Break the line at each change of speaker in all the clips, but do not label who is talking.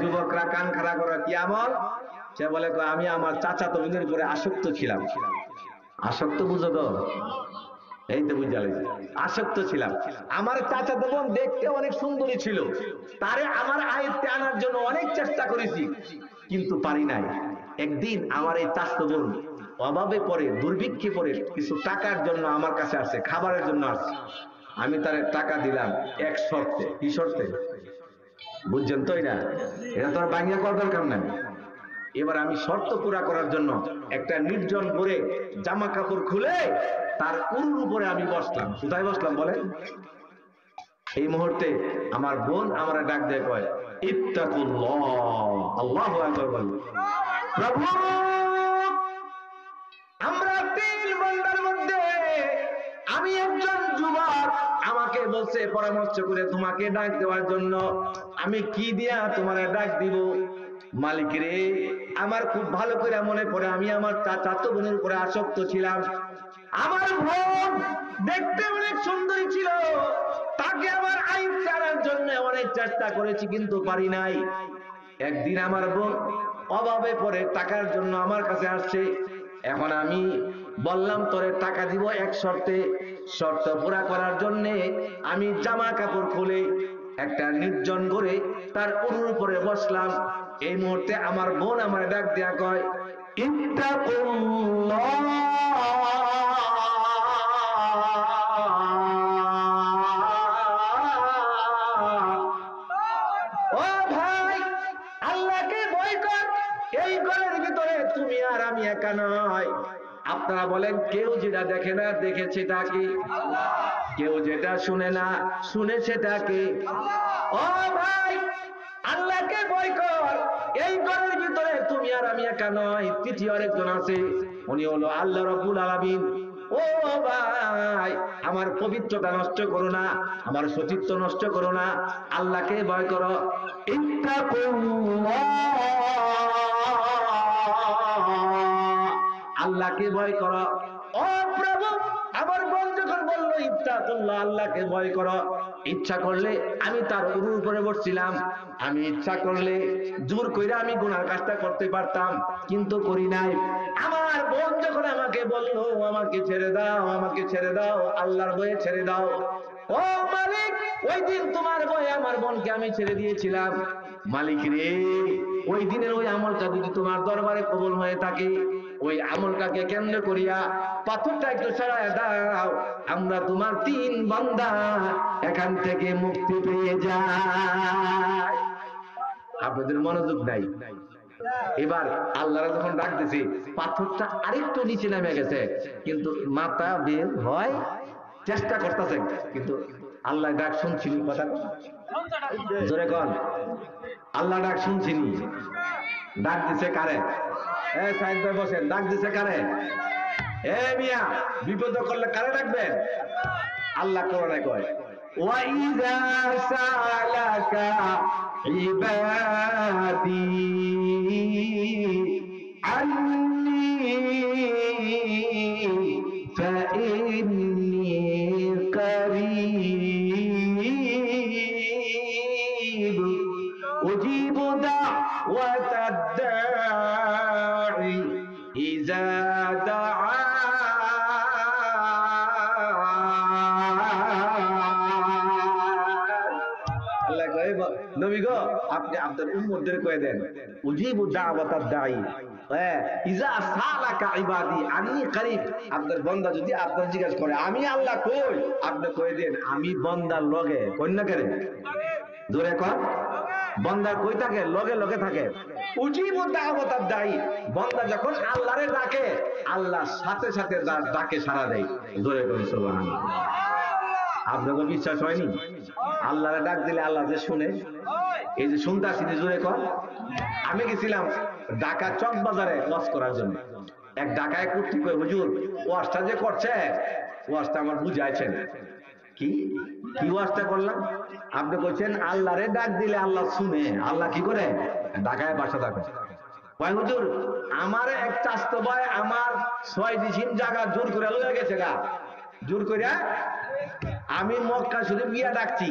যুবকরা কান খাড়া করো, কি আমল? সে বলে আমি আমার চাচাতো বোনের উপরে আসক্ত ছিলাম। আসক্ত বুঝো তো? এই তো বুঝালে, আসক্ত ছিলাম। আমার চাচাতো বোন দেখতে অনেক সুন্দরী ছিল, তারে আমার আয়ত্তে আনার জন্য অনেক চেষ্টা করেছি, কিন্তু পারি নাই। একদিন আমার এই চাচাতো বোন অভাবে পড়ে, দুর্ভিক্ষে পড়ে কিছু টাকার জন্য আমার কাছে আসছে, খাবারের জন্য আসছে। আমি তারে টাকা দিলাম এক শর্তে। কি শর্তে? বুঝছেন তো? না, এটা তো আর বাংলা করার দরকার নাই। এবার আমি শর্ত পুরা করার জন্য একটা নির্জন করে জামা কাপড় খুলে তার উরুর উপরে আমি বসলাম। কোথায় বসলাম বলে? এই মুহূর্তে আমার বোন আমার ডাক দিয়ে কয়, ইত্তাকুল্লাহ, আল্লাহু আকবার বল। প্রভু, আমরা তিন বান্দার মধ্যে আমি একজন যুবক, আমাকে বলছে পরামর্শ করে তোমাকে ডাক দেওয়ার জন্য, আমি কি দিয়া তোমারে ডাক দিব? মালিক রে, আমার খুব ভালো করে মনে পড়ে আমি আমার চাচাতো বোনের উপরে আসক্ত ছিলাম। আমার বোন দেখতে অনেক সুন্দরী ছিল, তাকে আমার আইন ছাড়ার জন্য অনেক চেষ্টা করেছি, কিন্তু পারি নাই। একদিন আমার বোন অভাবে পড়ে টাকার জন্য আমার কাছে আসছে। এখন আমি বললাম তোরে টাকা দিব এক শর্তে। শর্ত পুরা করার জন্য আমি জামা কাপড় খুলে একটা নির্জন করে তার উরুর উপরে বসলাম। এই মুহূর্তে আমার বোন আমার ডাক দেয়া কয়, ইত্তাকুল্লাহ, ও ভাই, আল্লাহকে ভয় কর। এই ঘরের ভিতরে তুমি আর আমি একা নয়। আপনারা বলেন, কেউ যেটা দেখে না দেখেছে তাকে, কেউ যেটা শুনে না শুনেছে তাকে। ও ভাই, আল্লাহকে ভয় কর। এই ঘরের ভিতরে তুমি আর আমি একা নয়, তৃতীয় আরেকজন আছে, উনি হলো আল্লাহ রাব্বুল আলামিন। ও ভাই, আমার পবিত্রতা নষ্ট করো না, আমার সতীত্ব নষ্ট করো না, আল্লাহকে ভয় করো। ইত্তাকুল্লাহ, আল্লাহকে ভয় করো। ও প্রভু, আমার বোন যখন বললো ইত্তাকুল্লাহ, আল্লাহকে ভয় করো, ইচ্ছা করলে আমি তার উপরে বসছিলাম, আমি ইচ্ছা করলে জোর কইরা আমি গুনার কাজটা করতে পারতাম, কিন্তু করি নাই। আমার বোন যখন আমাকে বললো আমাকে ছেড়ে দাও, আমাকে ছেড়ে দাও, আল্লাহর ভয়ে ছেড়ে দাও। ও মালিক, ওই দিন তোমার ভয়ে আমার বোনকে আমি ছেড়ে দিয়েছিলাম। মালিক রে, ওই দিনের ওই আমলটা যদি তোমার দরবারে কবুল হয়ে থাকে, ওই আমলটাকে কেন্দ্র করিয়া পাথরটা একটু সরায় দাও, আমরা তোমার তিন বান্দা এখান থেকে মুক্তি পেয়ে যাই। আপনাদের মনোযোগ নাই। এবার আল্লাহরা যখন ডাক দিছে, পাথরটা আরেকটু নিচে নেমে গেছে, কিন্তু মাথা বের হয়, চেষ্টা করতেছে, কিন্তু আল্লাহ ডাক শুনছিনি। কথা জোরে কন, আল্লাহ ডাক শুনছিনি। ডাক দিছে কারে? সাইড ভাই বসেন, ডাক দিছে কারে? মিয়া, বিপদ করলে কারে ডাকবেন? আল্লাহ কোরআনে কয়, ওয়াইযা সালাকা ইবাদি আন্নী ফাইন্নী করিব উজিবু দাওয়াতাদ দাঈ ইযা দাআ। নবী গো, আপনি আপনার উম্মতদের কয়ে দেন, উজিবু দাওয়াতাদ দাঈ ইযা সালাকা ইবাদি আন্নী করিব। আপনার বান্দা যদি আপনার জিজ্ঞাসা করে আমি আল্লাহ কই, আপনি কয়ে দেন আমি বান্দার লগে। কন্যা করে জোরে কর, বান্দা কই থাকে? লগে লগে থাকে। উজিবু দাওয়াতাদ দাঈ, বান্দা যখন আল্লাহরে ডাকে, আল্লাহ সাথে সাথে তার ডাকে সাড়া দেয়। জোরে কর সুবহানাল্লাহ। আপনাদের বিশ্বাস হয়নি? আল্লাহরে ডাক দিলে আল্লাহ যে শুনে, এই যে শুনতে আসি, জোরে কর। আমি গেছিলাম ঢাকা চক বাজারে ওয়াজ করার জন্য। এক ঢাকায় কুর্তি কই, হুজুর ওয়াজটা যে করছে, ওয়াজটা আমার বুঝাইছেন। কি কি ওয়াজটা করলাম? আপনি কইছেন আল্লাহরে ডাক দিলে আল্লাহ শুনে। আল্লাহ কি করে? ঢাকায় বাসা থাকে। ভাই হুজুর, আমার এক চাস্তো ভাই আমার 6 ডিসিম জায়গা জোর করে লয়ে গেছে গা, জোর করে। আমি মক্কা শরীফ গিয়া ডাকছি,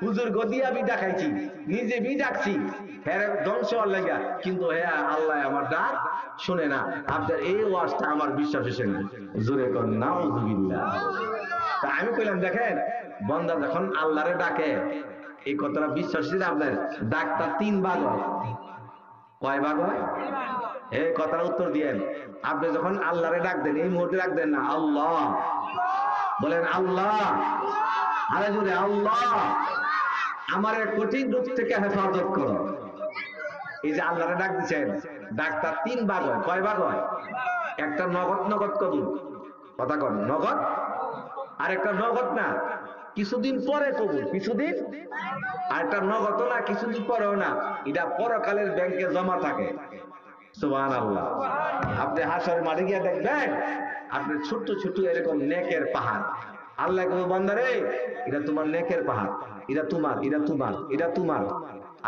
হুজুর গদি আমি ডাকাইছি, নিজে বি ডাকছি, হ্যাঁ ধ্বংস হওয়ার লাগা, কিন্তু হ্যাঁ আল্লাহ আমার ডাক শুনে না। আপনার এই ওয়াজটা আমার বিশ্বাস হয়েছে না, জোরে কর নাউযুবিল্লাহ। তা আমি কইলাম দেখেন, বান্দা যখন আল্লাহরে ডাকে, এই কথাটা বিশ্বাস হয়েছে আপনার, ডাকটা 3 ভাগ হয়। কয় ভাগ হয়? এই কথার উত্তর দিয়েন। আপনি যখন আল্লাহরে ডাক দেন, এই মুহূর্তে ডাক দেন না আল্লাহ, বলেন আল্লাহ, আরে জোরে আল্লাহ আমার কঠিন রূপ থেকে হেফাজত করো। এই যে আল্লাহরে ডাক দিচ্ছেন, ডাকটা 3 ভাগ হয়। কয় ভাগ হয়? একটা নগদ নগদ কবুল, কথা কন নগদ, আর একটা নগদ না কিছুদিন পরে কবুল, কিছুদিন, আর একটা নগদ না কিছুদিন পরেও না, এটা পরকালের ব্যাংকে জমা থাকে। সুবহানাল্লাহ। আপনি হাসরের মাঠে গিয়ে দেখবেন আপনি ছোট্ট ছোট্ট এরকম নেকের পাহাড়, আল্লাহ কবুল বান্দারে এটা তোমার নেকের পাহাড়, এটা তোমার, এটা তোমার, এটা তোমার।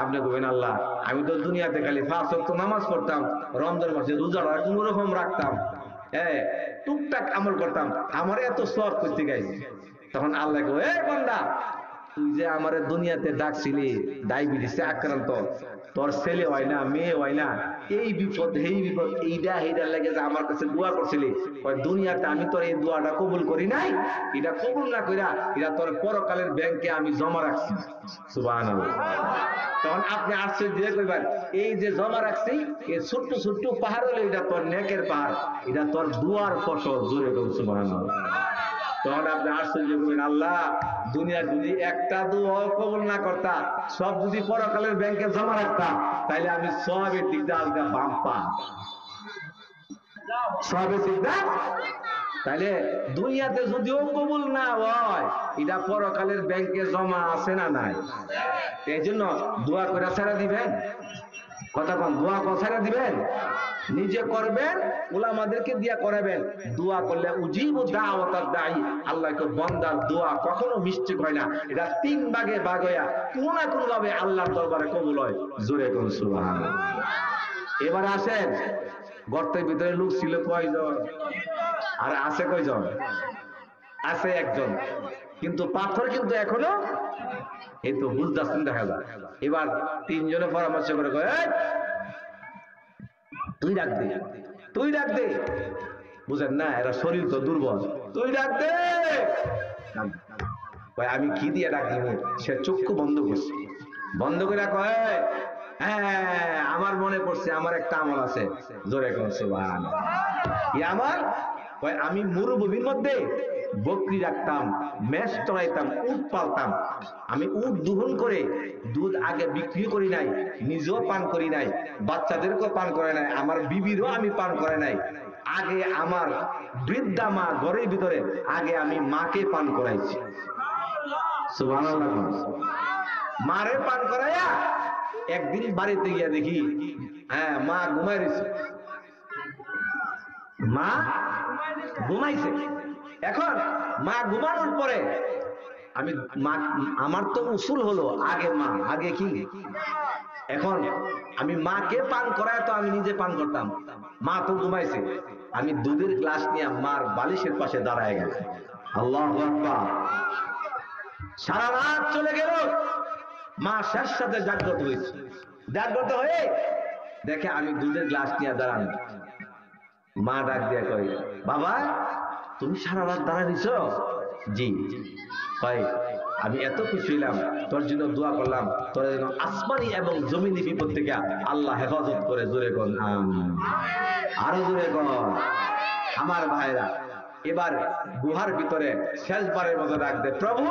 আপনি বলবেন আল্লাহ আমি তো দুনিয়াতে খালি 5 ওয়াক্ত নামাজ পড়তাম, রমজান মাসে রোজাটা কোন রকম রাখতাম, হ্যাঁ টুকটাক আমল করতাম, আমার এত সওয়াব করতে গাইছি। তখন আল্লাহ কই, এই বান্দা তুই যে আমারে দুনিয়াতে ডাকছিলি ডায়াবেটিসে আক্রান্ত, তোর ছেলে হয় না, মেয়ে হয় না, এই বিপদ এই বিপদ, এইটা এইটার লাগে যে আমার কাছে দোয়া করছিলি, ওই দুনিয়াতে আমি তোর এই দোয়াটা কবুল করি নাই, এটা কবুল না কইরা এটা তোর পরকালের ব্যাংকে আমি জমা রাখছি। সুবহানাল্লাহ। তখন আপনি আশ্চর্য দিয়ে কইবেন, এই যে জমা রাখছি এই ছোট্ট ছোট্ট পাহাড় হলো এটা তোর নেকের পাহাড়, এটা তোর দুয়ার ফসল। জোরে বল সুবহানাল্লাহ। তখন আপনি আশ্চর্য করবেন, আল্লাহ দুনিয়ার যদি একটা দোয়া কবুল না করতা, সব যদি পরকালের ব্যাংকে জমা রাখতাম, তাইলে আমি সবের দিক দিয়ে আলগা বাম পাম, সবের দিক দিয়ে। তাইলে দুনিয়াতে যদিও কবুল না হয়, এটা পরকালের ব্যাংকে জমা আছে না নাই? এই জন্য দোয়া করে ছেড়ে দিবেন, কথা কন, দোয়া করে ছেড়ে দিবেন, নিজে করবেন, উলামাদেরকে দিয়া করাবেন। দোয়া করলে উজিবু দাওয়াতাদ দাঈ, আল্লাহকে বান্দার দোয়া কখনো মিস্টেক হয় না, এটা 3 ভাগে ভাগ হইয়া কোন না কোন ভাবে আল্লাহর দরবারে কবুল হয়। জোরে কোন সুবহানাল্লাহ। এবার আসেন, গর্তের ভিতরে লোক ছিল কয়জন? আর আছে কয়জন? আছে একজন, কিন্তু পাথর কিন্তু এখনো এই তো বুঝতেছেন, দেখা যায়। এবার 3 জনে পরামর্শ করে কয়, তুই ডাক দে, তুই ডাক দে। বুঝেন না, এরা শরীর তো দুর্বল, তুই ডাক দে। আমি কি দিয়ে ডাক দিব? সে চক্ষু বন্ধ করছে, বন্ধ করে কয়, হ্যাঁ আমার মনে পড়ছে, আমার একটা আমল আছে। জোরে কোন সুবহানাল্লাহ। কি আমল? কয় আমি মরুভূমির মধ্যে বকরি রাখতাম, মেষ চড়াইতাম, উট পালতাম। আমি উট দহন করে দুধ আগে বিক্রি করি নাই, নিজেও পান করি নাই, বাচ্চাদেরকেও পান করে নাই, আমার বিবিরও আমি পান করে নাই। আগে আমার বৃদ্ধা মা ঘরের ভিতরে, আগে আমি মাকে পান করাইছি। সুবহানাল্লাহ। মারে পান করাইয়া একদিন বাড়িতে গিয়া দেখি, হ্যাঁ মা ঘুমাই রয়েছে, মা ঘুমাইছে। এখন মা ঘুমানোর পরে আমি মা, আমার তো উসুল হলো আগে মা, আগে কি, এখন আমি মাকে পান করায় তো আমি নিজে পান করতাম, মা তো ঘুমাইছে। আমি দুধের গ্লাস নিয়ে মার বালিশের পাশে দাঁড়ায় গেল। আল্লাহু আকবার। সারা রাত চলে গেল, মা শেষ সাথে জাগ্রত হয়েছে। জাগ্রত হয়ে দেখে আমি দুধের গ্লাস নিয়ে দাঁড়ানো। মা ডাক দিয়ে কই, বাবা তুমি সারা রাত দাঁড়ায় দিছ? জি। ভাই আমি এত খুশি হইলাম, তোর জন্য দোয়া করলাম, তোর যেন আসমানি এবং জমিনি বিপদ থেকে আল্লাহ হেফাজত করে। জোরে কর আমিন, আরো জোরে কর। আমার ভাইরা এবার গুহার ভিতরে শেষবারের মতো ডাক দে, প্রভু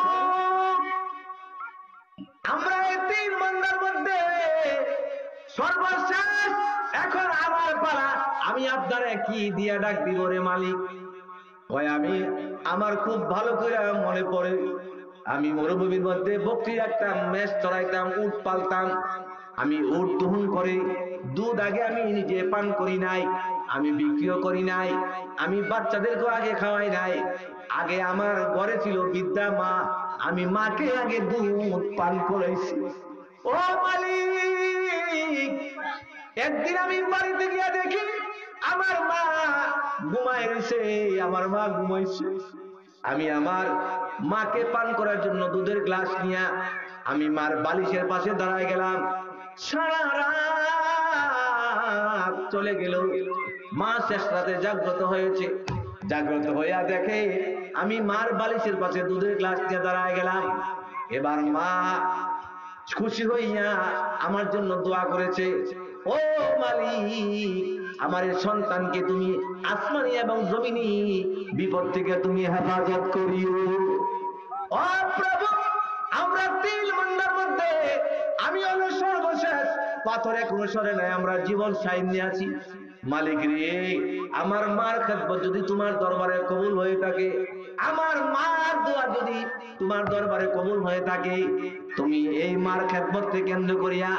আমরা এই 3 বান্দার মধ্যে সর্বশেষ, এখন আমার পালা, আমি আপনারে কি দিয়া ডাক দিব রে মালিক? ওই আমি, আমার খুব ভালো করে মনে পড়ে, আমি মরুভূমির মধ্যে বকরি রাখতাম, মেষ চড়াইতাম, উট পালতাম। আমি উট দহন করে দুধ আগে আমি নিজে পান করি নাই, আমি বিক্রিও করি নাই, আমি বাচ্চাদেরকে আগে খাওয়াই নাই। আগে আমার ঘরে ছিল বৃদ্ধা মা, আমি মাকে আগে দুধ পান করাইছি। ও মালিক, একদিন আমি বাড়িতে গিয়ে দেখি আমার মা ঘুমায় রয়েছে, আমার মা ঘুমাইছে। আমি আমার মাকে পান করার জন্য দুধের গ্লাস নিয়ে আমি মার বালিশের পাশে দাঁড়ায় গেলাম। সারা রাত চলে গেল, মা শেষ রাতে জাগ্রত হয়েছে। জাগ্রত হইয়া দেখে আমি মার বালিশের পাশে দুধের গ্লাস নিয়ে দাঁড়ায় গেলাম। এবার মা খুশি হইয়া আমার জন্য দোয়া করেছে, ও মালিক, আমার এই সন্তানকে তুমি আসমানি এবং জমিনি বিপদ থেকে তুমি হেফাজত করিও। ও প্রভু, আমরা তিল মন্দার মধ্যে আমি হলো সর্বশেষ, পাথরে কোনো সরে নাই, আমরা জীবন সাইন্যে আছি। মালিক রে, আমার মার খেদমত যদি তোমার দরবারে কবুল হয়ে থাকে, আমার মার দোয়া যদি তোমার দরবারে কবুল হয়ে থাকে, তুমি এই মার খেদমতকে কেন্দ্র করিয়া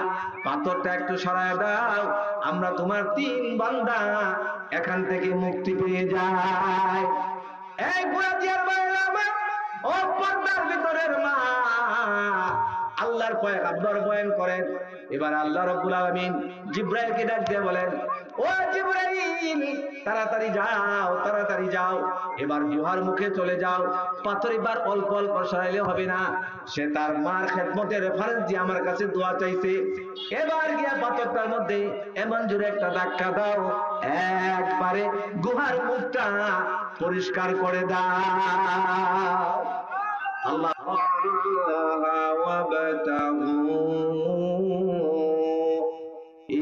পাথরটা একটু সরায় দাও, আমরা তোমার তিন বান্দা এখান থেকে মুক্তি পেয়ে যায়। এই বুড়াজিয়ার বাইরে ও পর্দার ভিতরের মা আল্লাহর পয়গম্বর বয়ান করেন। এবার আল্লাহ রাব্বুল আলামিন জিবরাইলকে ডাক দিয়ে বলেন, ও জিবরাইল, তাড়াতাড়ি যাও, তাড়াতাড়ি যাও, এবার গুহার মুখে চলে যাও। পাথর এবার অল্প অল্প সরাইলে হবে না, সে তার মার খেদমতের রেফারেন্স দিয়ে আমার কাছে দোয়া চাইছে। এবার গিয়া পাথরটার মধ্যে এমন জোরে একটা ধাক্কা দাও, একবারে গুহার মুখটা পরিষ্কার করে দাও। আল্লাহ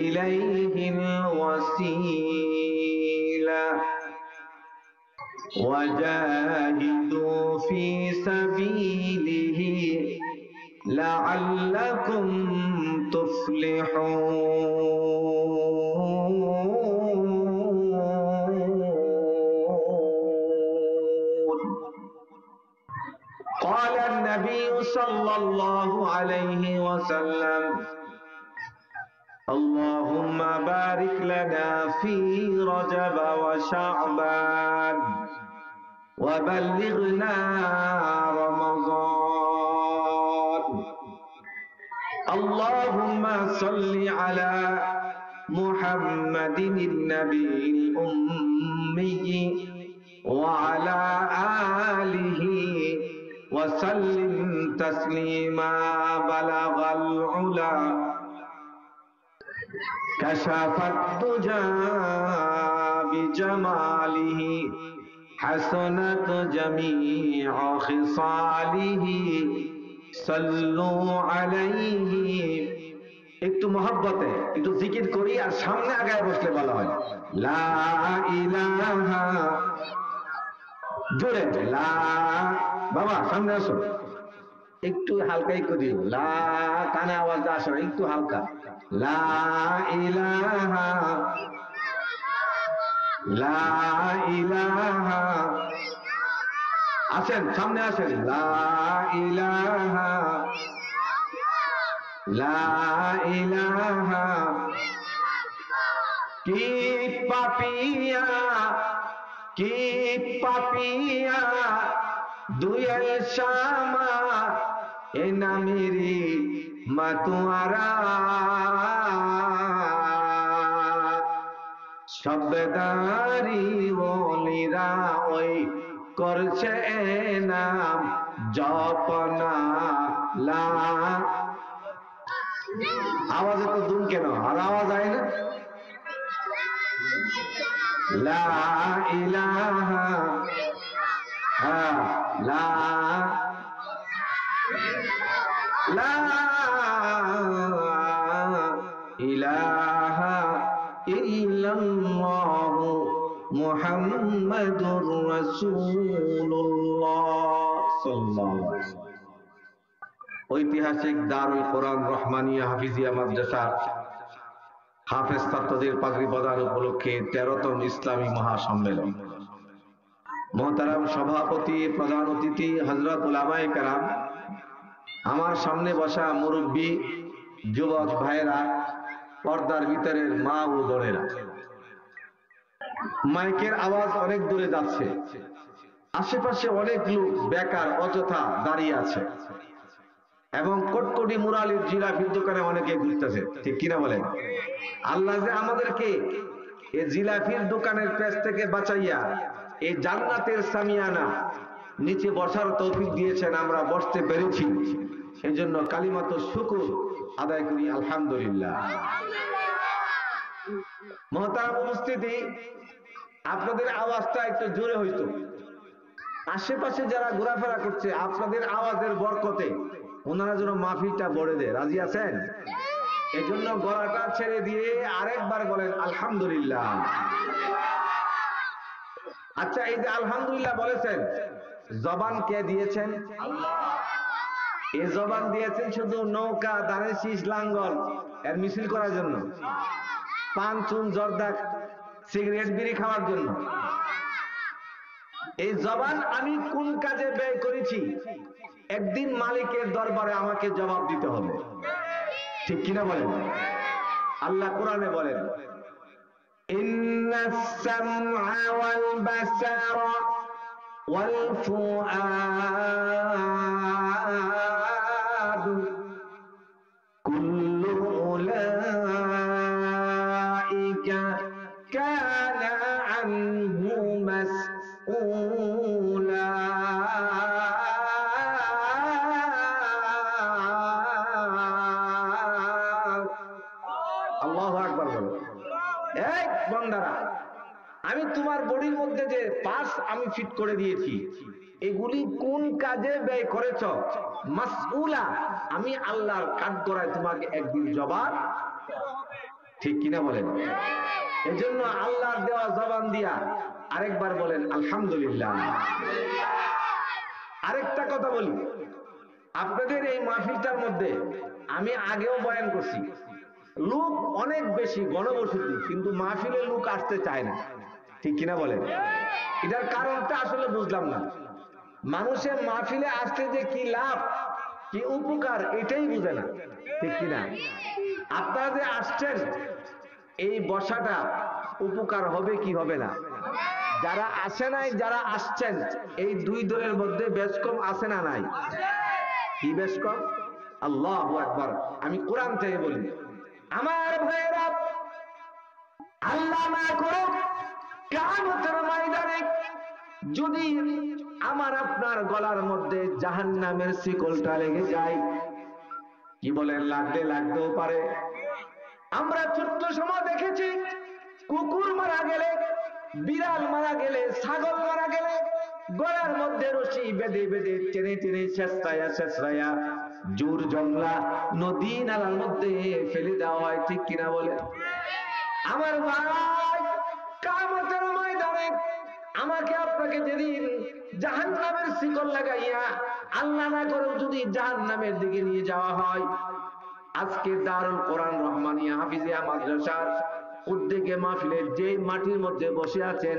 ইলাইহিল ওয়াসিলা ওয়াজাহিদু ফি সাবিলিহি লাআল্লাকুম তুফলিহুন। قال النبي صلى الله عليه وسلم اللهم بارك لنا في رجب وشعبان وبلغنا رمضان اللهم صل على محمد النبي الأمي وعلى آله وسلم تسليما بلغ العلا كشف الدجى بجماله حسنت جميع خصاله صلوا عليه। একটু মহব্বতে একটু জিকির করি আর সামনে আগায় বসলে বলা হয় লা ইলাহা, জোরে লা, বাবা সামনে আসো, একটু হালকাই করি, লা কানে আওয়াজ আসে না, একটু হালকা, লা ইলাহা, লা ইলাহা, আসেন সামনে আসেন, লা ইলাহা, লা ইলাহা। কি পাপিয়া, কি পাপিয়া দুয়েল শামা এ নামেরি মাতুয়ারা শব্দদারি ওলিরা ওই করছে নাম জপনা লা। আওয়াজ তো দুম কেন, আর আওয়াজ আয় না, লা ইলাহা, লা লা ইলাহা ইল্লাল্লাহ মুহাম্মাদুর রাসূলুল্লাহ সাল্লাল্লাহু আলাইহি ওয়াসাল্লাম। ঐতিহাসিক দারুল কোরআন রহমানিয়া হাফিজিয়া মাদ্রাসার হাফেজ ছাত্রদের পাগড়ি প্রদান উপলক্ষে 13তম ইসলামী মহাসম্মেলন। মোহতারাম সভাপতি, প্রধান অতিথি হযরত উলামায়ে কেরাম, আমার সামনে বসা মুরব্বী যুবক ভাইরা, পর্দার ভিতরের মা ও বোনেরা, মাইকের আওয়াজ অনেক দূরে যাচ্ছে, আশেপাশে অনেক লোক বেকার অযথা দাঁড়িয়ে আছে এবং কোটকোটি মুরালির জিলাপির দোকানে অনেকে ঘুরতেছে, ঠিক কিনা বলেন? আল্লাহ যে আমাদেরকে এই জিলাপির দোকানের পেছ থেকে বাঁচাইয়া এই জান্নাতের সামিয়ানা নিচে বসার তৌফিক দিয়েছেন, আমরা বসতে পেরেছি, এই জন্য কালিমাত শুকর আদায় করি আলহামদুলিল্লাহ। মহতারাম উপস্থিতি, আপনাদের আওয়াজটা একটু জোরে হইতো, আশেপাশে যারা ঘোরাফেরা করছে আপনাদের আওয়াজের বরকতে ওনারা যেন মাহফিলটা বড়ে দেয়, রাজি আছেন? এই জন্য গলাটা ছেড়ে দিয়ে আরেকবার বলেন আলহামদুলিল্লাহ। আচ্ছা, এই যে আলহামদুলিল্লাহ বলেছেন, জবান কে দিয়েছেন? এই জবান দিয়েছেন শুধু নৌকা, ধানের শীষ, লাঙ্গল এর মিছিল করার জন্য, পান, চুন, জর্দা, সিগারেট, বিড়ি খাওয়ার জন্য? এই জবান আমি কোন কাজে ব্যয় করেছি একদিন মালিকের দরবারে আমাকে জবাব দিতে হবে, ঠিক কিনা বলেন? আল্লাহ কোরআনে বলেন, ইন্নাস সামআ ওয়াল বাসারা ওয়াল ফুআদ কুল্লু উলাইকা কানা আনহু মাসউলা। আল্লাহু আকবার বলো। এই বান্দারা, আমি তোমার বডির মধ্যে যে পার্টস আমি ফিট করে দিয়েছি, এগুলি কোন কাজে ব্যয় করেছ? মাসউলা, আমি আল্লাহর কাঠগড়ায় তোমাকে একদিন জবাব, ঠিক কিনা বলেন? এজন্য আল্লাহর দেওয়া জবান দিয়া আরেকবার বলেন আলহামদুলিল্লাহ। আরেকটা কথা বলি, আপনাদের এই মাহফিলটার মধ্যে আমি আগেও বয়ান করছি, লোক অনেক বেশি, গণবসতি, কিন্তু মাহফিলে লোক আসতে চায় না, ঠিক কিনা বলেন? এটার কারণটা আসলে বুঝলাম না। মানুষের মাহফিলে আসতে যে কি লাভ, কি উপকার, এটাই বুঝে না, ঠিক কিনা? আপনারা যে আসছেন, এই বসাটা উপকার হবে কি হবে না? যারা আসে নাই, যারা আসছেন, এই দুই দলের মধ্যে বেশ কম আছে না নাই? কি বেশ কম? আল্লাহু আকবার। আমি কোরআন থেকে বলি, আমার ভাইয়েরা, আল্লাহ না করুক কিয়ামতের ময়দানে যদি আমার আপনার গলার মধ্যে জাহান্নামের শিকলটা লেগে যায়, কি বলেন, লাগতেও পারে। আমরা ছোট্ট সময় দেখেছি, কুকুর মারা গেলে, বিড়াল মারা গেলে, ছাগল মারা গেলে গলার মধ্যে রশি বেঁধে বেঁধে টেনে টেনে শেষরায়া জোর জংলা নদী নালার মধ্যে ফেলে দেওয়া হয়, ঠিক কিনা বলে? আমার ভাই, কিয়ামতের ময়দানে আমাকে আপনাকে যেদিন জাহান্নামের শিকল লাগাইয়া আল্লাহ না করে যদি জাহান্নামের দিকে নিয়ে যাওয়া হয়, আজকে দারুল কোরআন রহমানিয়া হাফিজিয়া মাদ্রাসার উদ্যোগে মাহফিলে যে মাটির মধ্যে বসে আছেন,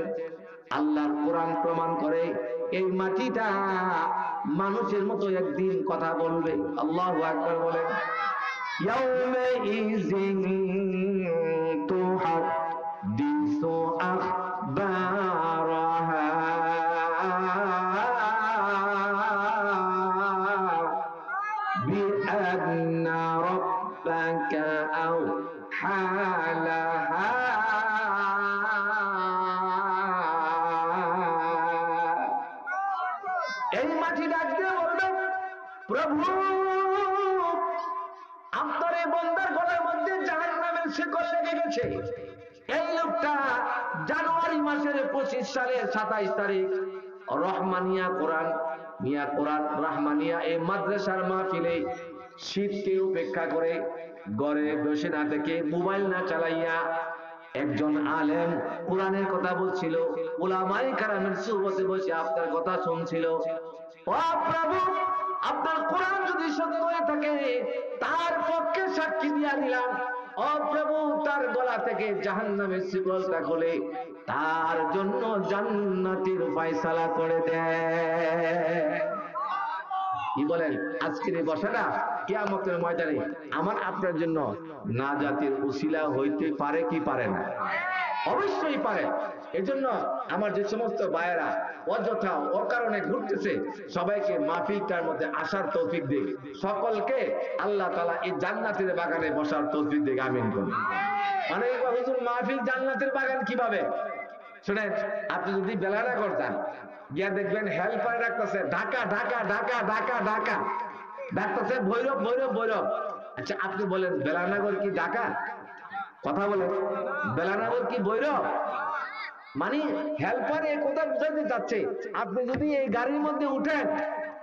আল্লাহর কোরআন প্রমাণ করে এই মাটিটা মানুষের মতো একদিন কথা বলবে। আল্লাহু আকবার বলেন। ইয়াউমাইযিন তুহাদ্দিসু আখবারাহা বিআন্না রাব্বাকা আওহা লাহা। এই মাটি ডাকতে বলবে, প্রভু, আপনার এই বান্দার গলার মধ্যে জাহান্নামের শিকল লেগে গেছে। এই লোকটা জানুয়ারি মাসের 25 সালের 27 তারিখ রহমানিয়া কোরআন রহমানিয়া এই মাদ্রাসার মাহফিলে শীতকে উপেক্ষা করে ঘরে বসে না থেকে, মোবাইল না চালাইয়া একজন আলেম কোরআনের কথা বলছিল, উলামায়ে কেরামের সুহবতে বসে আপনার কথা শুনছিল। ও প্রভু, আপনার কোরআন যদি সত্য হয়ে থাকে তার পক্ষে সাক্ষী দিয়া দিলাম, ও প্রভু, তার গলা থেকে জাহান্নামের শিকলটা খুলে তার জন্য জান্নাতের ফয়সালা করে দেয়। কি বলেন? আজকের এই বসাটা কিয়ামতের ময়দানে আমার আপনার জন্য নাজাতের উসিলা হইতে পারে কি পারে না? অবশ্যই পারে। এজন্য আমার যে সমস্ত ভাইয়েরা অযথা অকারণে ঘুরতেছে, সবাইকে মাহফিলটার মধ্যে আসার তৌফিক দিক, সকলকে আল্লাহ তাআলা এই জান্নাতের বাগানে বসার তৌফিক দিক, আমিন করুন। অনেক হুজুর, মাহফিল জান্নাতের বাগান কিভাবে? শুনেন, আপনি যদি বেলানগর যান, গিয়া দেখবেন হেল্পার ডাকতেছে ঢাকা ঢাকা ঢাকা ঢাকা ঢাকা, ডাকতেছে ভৈরব ভৈরব ভৈরব। আচ্ছা আপনি বলেন বেলানগর কি ঢাকা? কথা বলেন, বেলানগর কি ভৈরব? মানে হেল্পার এই কথা বুঝাতে চাচ্ছে, আপনি যদি এই গাড়ির মধ্যে উঠেন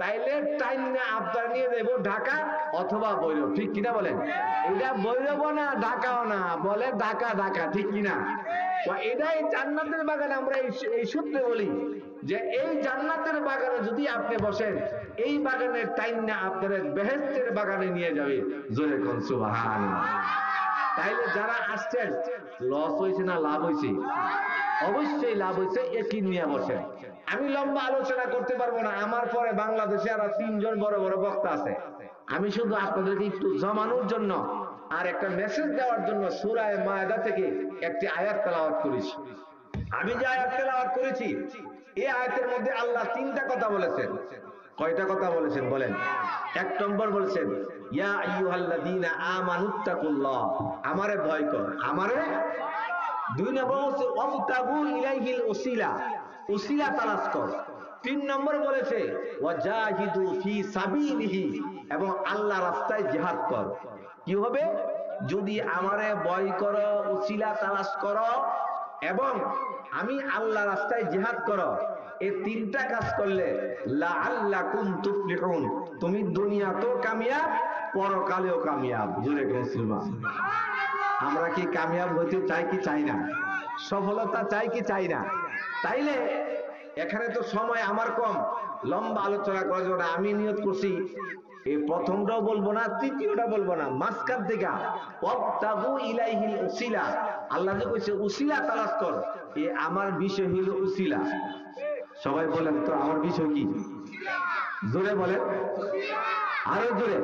তাইলে টাইম না আপনার নিয়ে দেবো ঢাকা অথবা ভৈরব, ঠিক কিনা বলেন? এটা ভৈরব না ঢাকাও না, বলে ঢাকা ঢাকা, ঠিক কিনা? এটাই জান্নাতের বাগান। আমরা এই সূত্রে বলি যে এই জান্নাতের বাগানে যদি আপনি বসেন, এই বাগানের টাইম না আপনার বেহেশতের বাগানে নিয়ে যাবে। জোরে কোন সুবহানাল্লাহ। তাইলে যারা আসছেন, লস হয়েছে না লাভ হয়েছে? অবশ্যই লাভ হয়েছে। একই নিয়ে বসেন। আমি লম্বা আলোচনা করতে পারবো না, আমার পরে বাংলাদেশে আরো 3 জন বড় বড় বক্তা আছে। আমি শুধু আপনাদেরকে একটু জমানোর জন্য আর একটা মেসেজ দেওয়ার জন্য সূরা মায়দা থেকে একটি আয়াত তেলাওয়াত করেছি। আমি যে আয়াত তেলাওয়াত করেছি, এই আয়াতের মধ্যে আল্লাহ 3টা কথা বলেছেন। কয়টা কথা বলেছেন বলেন? 1 নম্বর বলেছেন ইয়া আইয়ুহাল্লাযীনা আমানুত্তাকুল্লাহ, আমারে ভয় কর, আমারে। 2 নম্বর হচ্ছে ওয়াবতাগু ইলাইহিল ওসিলা, ওসিলা তালাশ কর। 3 নম্বর বলেছে ওয়াজাহিদু ফি সাবিলিহি, এবং আল্লাহ রাস্তায় জিহাদ কর। কি হবে? যদি আমারে ভয় করো, ওসিলা তালাশ করো এবং আমি আল্লাহ রাস্তায় জিহাদ করো, এই 3টা কাজ করলে লাআল্লাকুম তুফলিহুন, তুমি দুনিয়াতেও কামিয়াব, পরকালেও কামিয়াব। জোরে মুসলমান। আমরা কি কামিয়াব হতে চাই কি চাই না? সফলতা চাই কি চাই না? তাইলে এখানে তো সময় আমার কম, লম্বা আলোচনা করার জন্য আমি নিয়ত করছি এই প্রথমটাও বলবো না, তৃতীয়টা বলবো না, মাঝখান থেকে ওয়াবতাগু ইলাইহিল উসিলা। আল্লাহ যে কইছে উসিলা তালাশ কর, এ আমার বিষয় হলো উসিলা। সবাই বলেন তো আমার বিষয় কি? জোরে বলেন, আরো জোরে।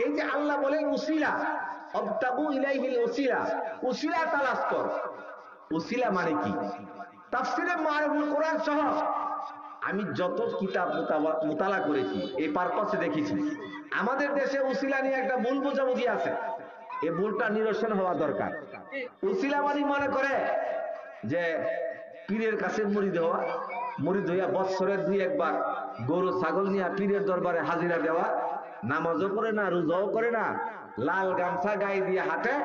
এই যে আল্লাহ বলেন উসিলা, ওয়াবতাগু ইলাইহিল উসিলা, উসিলা তালাশ কর। উসিলা মানে কি? তাফসীরে মারিফুল কোরআন সহ আমি যত কিতাব মুতালা করেছি, এই পারপাসে দেখেছি আমাদের দেশে উসিলা নিয়ে একটা ভুল বোঝাবুঝি আছে। এই ভুলটা নিরসন হওয়া দরকার। উসিলা মানে মনে করে যে পীরের কাছে মুরিদ হওয়া, মুরিদ হইয়া বৎসরে 2-1 বার গরু ছাগল নিয়ে পীরের দরবারে হাজিরা দেওয়া, নামাজও করে না, রোজাও করে না, লাল গামছা গায়ে দিয়ে হাঁটে,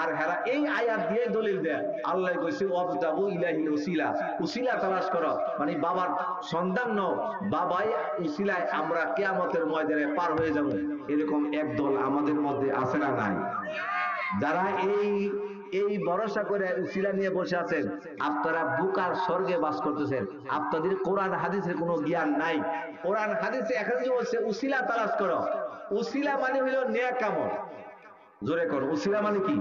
আর হেরা এই আয়াত দিয়ে দলিল দেয় আল্লাহ কইছে ওয়াবতাগু ইলাইহিল উসিলা, উসিলা তালাশ করো, মানে বাবার সন্তান নও, বাবাই উসিলায় আমরা কিয়ামতের ময়দানে পার হয়ে যাব। এরকম একদল আমাদের মধ্যে আছে না নাই? যারা এই ভরসা করে উসিলা নিয়ে বসে আছেন, আপনারা বুকার স্বর্গে বাস করতেছেন। আপনাদের কোরআন হাদিসের কোনো জ্ঞান নাই। কোরআন হাদিসে এখানে যে বলছে উসিলা তালাশ করো, উসিলা মানে হলো নেক আমল। জোরে করো, উসিলা মানে কি?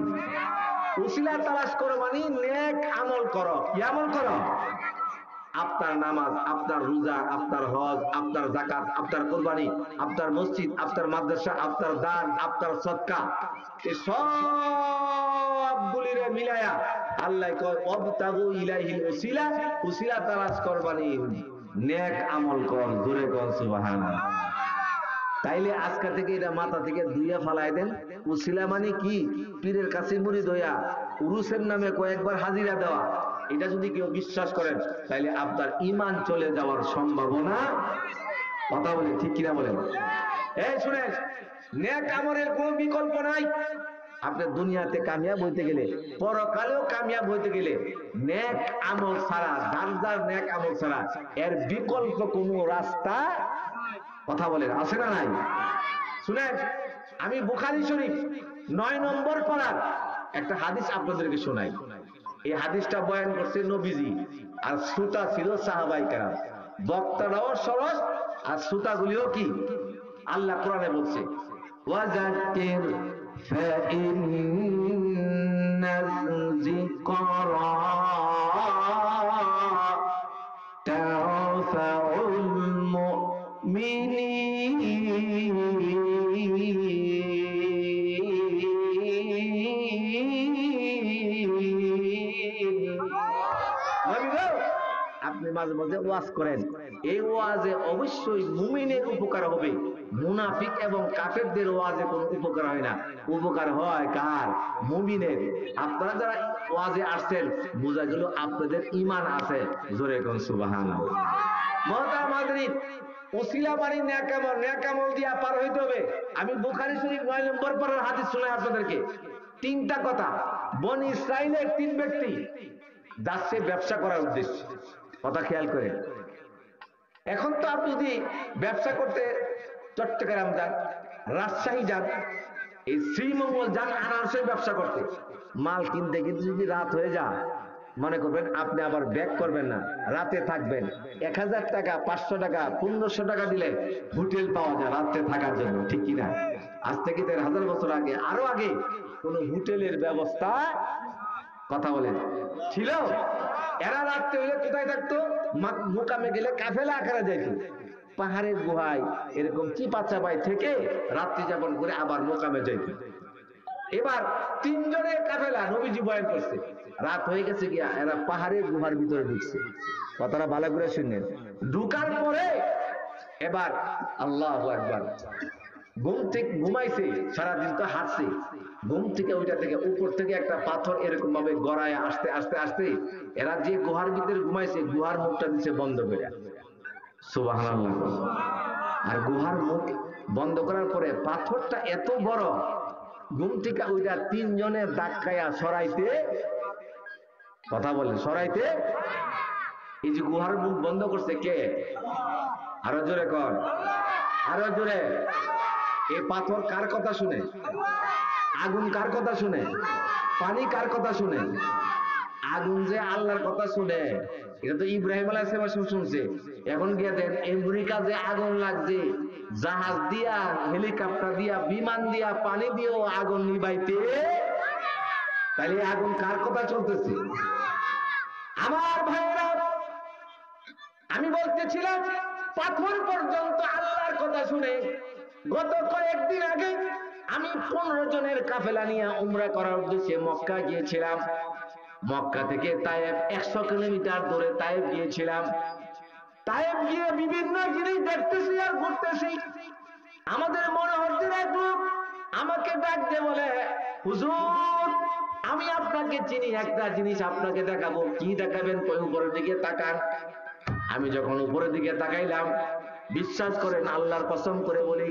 উসিলা তালাশ করো মানে নেক আমল করো। কি আমল করো? আপনার নামাজ, আপনার রোজা, আপনার হজ, আপনার যাকাত, আপনার কুরবানি, আপনার মসজিদ, আপনার মাদ্রাসা, আপনার দান, আপনার সদকা, এই সবগুলিরে মিলায়া আল্লাহ কয় ওয়াবতাগু ইলাইহিল উসিলা, উসিলা তালাশ করবানি নেক আমল কর। জোরে কর সুবহানাল্লাহ। তাইলে আজকে থেকে এটা মাথা থেকে ধুইয়া ফালাই দেন। উসিলা মানে কি? পীরের কাছে মুরিদ হইয়া উরুসের নামে কয়েকবার হাজিরা দেওয়া। এটা যদি কেউ বিশ্বাস করেন তাইলে আপনার ঈমান চলে যাওয়ার সম্ভাবনা। কথা বলে ঠিক কিনা বলেন? এই শুনেন, নেক আমলের কোনো বিকল্প নাই। আপনি দুনিয়াতে কামিয়াব হইতে গেলে, পরকালেও কামিয়াব হইতে গেলে নেক আমল ছাড়া, যার যার নেক আমল ছাড়া এর বিকল্প কোনো রাস্তা, কথা বলেন, আছে না নাই? শুনেন, আমি বুখারী শরীফ 9 নম্বর পারার একটা হাদিস আপনাদেরকে শোনাই। এই হাদিসটা বয়ান করছে নবীজি, আর শ্রোতা ছিল সাহাবায়ে কেরাম। বক্তারাও সরস, আর শ্রোতাগুলিও কি? আল্লাহ কোরআনে বলছে ওয়াজাক্কির ফাইন্নায যিকরা তানফাউল মুমিনিন। আপনি মাঝে মাঝে ওয়াজ করেন, এই ওয়াজে অবশ্যই মুমিনের উপকার হবে, মুনাফিক এবং কাফেরদের ওয়াজে কোনো উপকার হয় না। উপকার হয় কার? মুমিনের। আপনারা যারা ওয়াজে আসছেন, বোঝা গেল আপনাদের ঈমান আছে। জোরে কোন সুবহানাল্লাহ। মুহতারাম হাজরিন, ওসিলা মানে নেকামল, নেকামল দিয়া পার হইতে হবে। আমি বুখারী শরীফ 9 নম্বর পারার হাদিস শোনাই আপনাদেরকে। তিনটা কথা। বনি ইসরাইলের 3 ব্যক্তি যাচ্ছে ব্যবসা করার উদ্দেশ্যে। কথা খেয়াল করেন। এখন তো আপনি যদি ব্যবসা করতে চট্টগ্রাম যান, রাজশাহী যান, এই শ্রীমঙ্গল যান আনারসের ব্যবসা করতে, মাল কিনতে কিন্তু যদি রাত হয়ে যায়, মনে করবেন আপনি আবার ব্যাক করবেন না, রাতে থাকবেন। 1000 টাকা, 500 টাকা, 1500 টাকা দিলে হোটেল পাওয়া যায় রাতে থাকার জন্য, ঠিক কিনা? আজ থেকে 1000 বছর আগে, আরো আগে কোন হোটেলের ব্যবস্থা, কথা বলেন, ছিল? এরা রাত্রে হইলে কোথায় থাকতো? মোকামে গেলে কাফেলা আকারে যাইতো, পাহাড়ের গুহায় এরকম চিপা চাপাই থেকে রাত্রি যাপন করে আবার মোকামে যাইতো। এবার 3 জনের কাফেলা নবীজি বয়ান করছে, রাত হয়ে গেছে গিয়া এরা পাহাড়ের গুহার ভিতরে ঢুকছে। কথাটা ভালো করে শুনেন। ঢুকার পরে এবার আল্লাহু আকবার, ঘুম থেকে ঘুমাইছে, সারাদিন তো হাঁটছে, ঘুম থেকে ওইটা থেকে উপর থেকে একটা পাথর এরকম ভাবে গড়ায় আসতে আসতে আসতে এরা যে গুহার ভিতরে ঘুমাইছে, গুহার মুখটা দিচ্ছে বন্ধ করে। সুবহানাল্লাহ। আর গুহার মুখ বন্ধ করার পরে পাথরটা এত বড়, ঘুম থেকে ওইটা 3 জনের ধাক্কায়া সরাইতে, কথা বলেন, সরাইতে, এই যে গুহার মুখ বন্ধ করছে কে? আরো জোরে কর, আরো জোরে। এই পাথর কার কথা শুনে? আগুন কার কথা শুনে? পানি কার কথা শুনে? আগুন যে আল্লাহর কথা শুনে। এটা তো ইব্রাহিম আলাইহিস সালাম শুনছে। এখন গিয়ে দেন আমেরিকা যে আগুন লাগছে, জাহাজ দিয়া, হেলিকপ্টার দিয়া, বিমান দিয়া, পানি দিয়েও আগুন নিবাইতে, তাহলে আগুন কার কথা চলতেছে? আমার ভাইরা, আমি বলতেছিলাম পাথর পর্যন্ত আল্লাহর কথা শুনে। গত কয়েকদিন আগে আমি 15 জনের কাফেলা নিয়ে উমরা করার উদ্দেশ্যে মক্কা গিয়েছিলাম। মক্কা থেকে তায়েফ 100 কিলোমিটার দূরে তায়েফ গিয়েছিলাম। তায়েফ গিয়ে বিভিন্ন জিনিস দেখতেছি আর ঘুরতেছি। আমাদের মনোহরদের এক লোক আমাকে ডাক দিয়ে বলে, হুজুর আমি আপনাকে চিনি, একটা জিনিস আপনাকে দেখাবো। কি দেখাবেন? উপরের দিকে তাকান। আমি যখন উপরের দিকে তাকাইলাম, বিশ্বাস করেন আল্লাহর কসম করে বলি,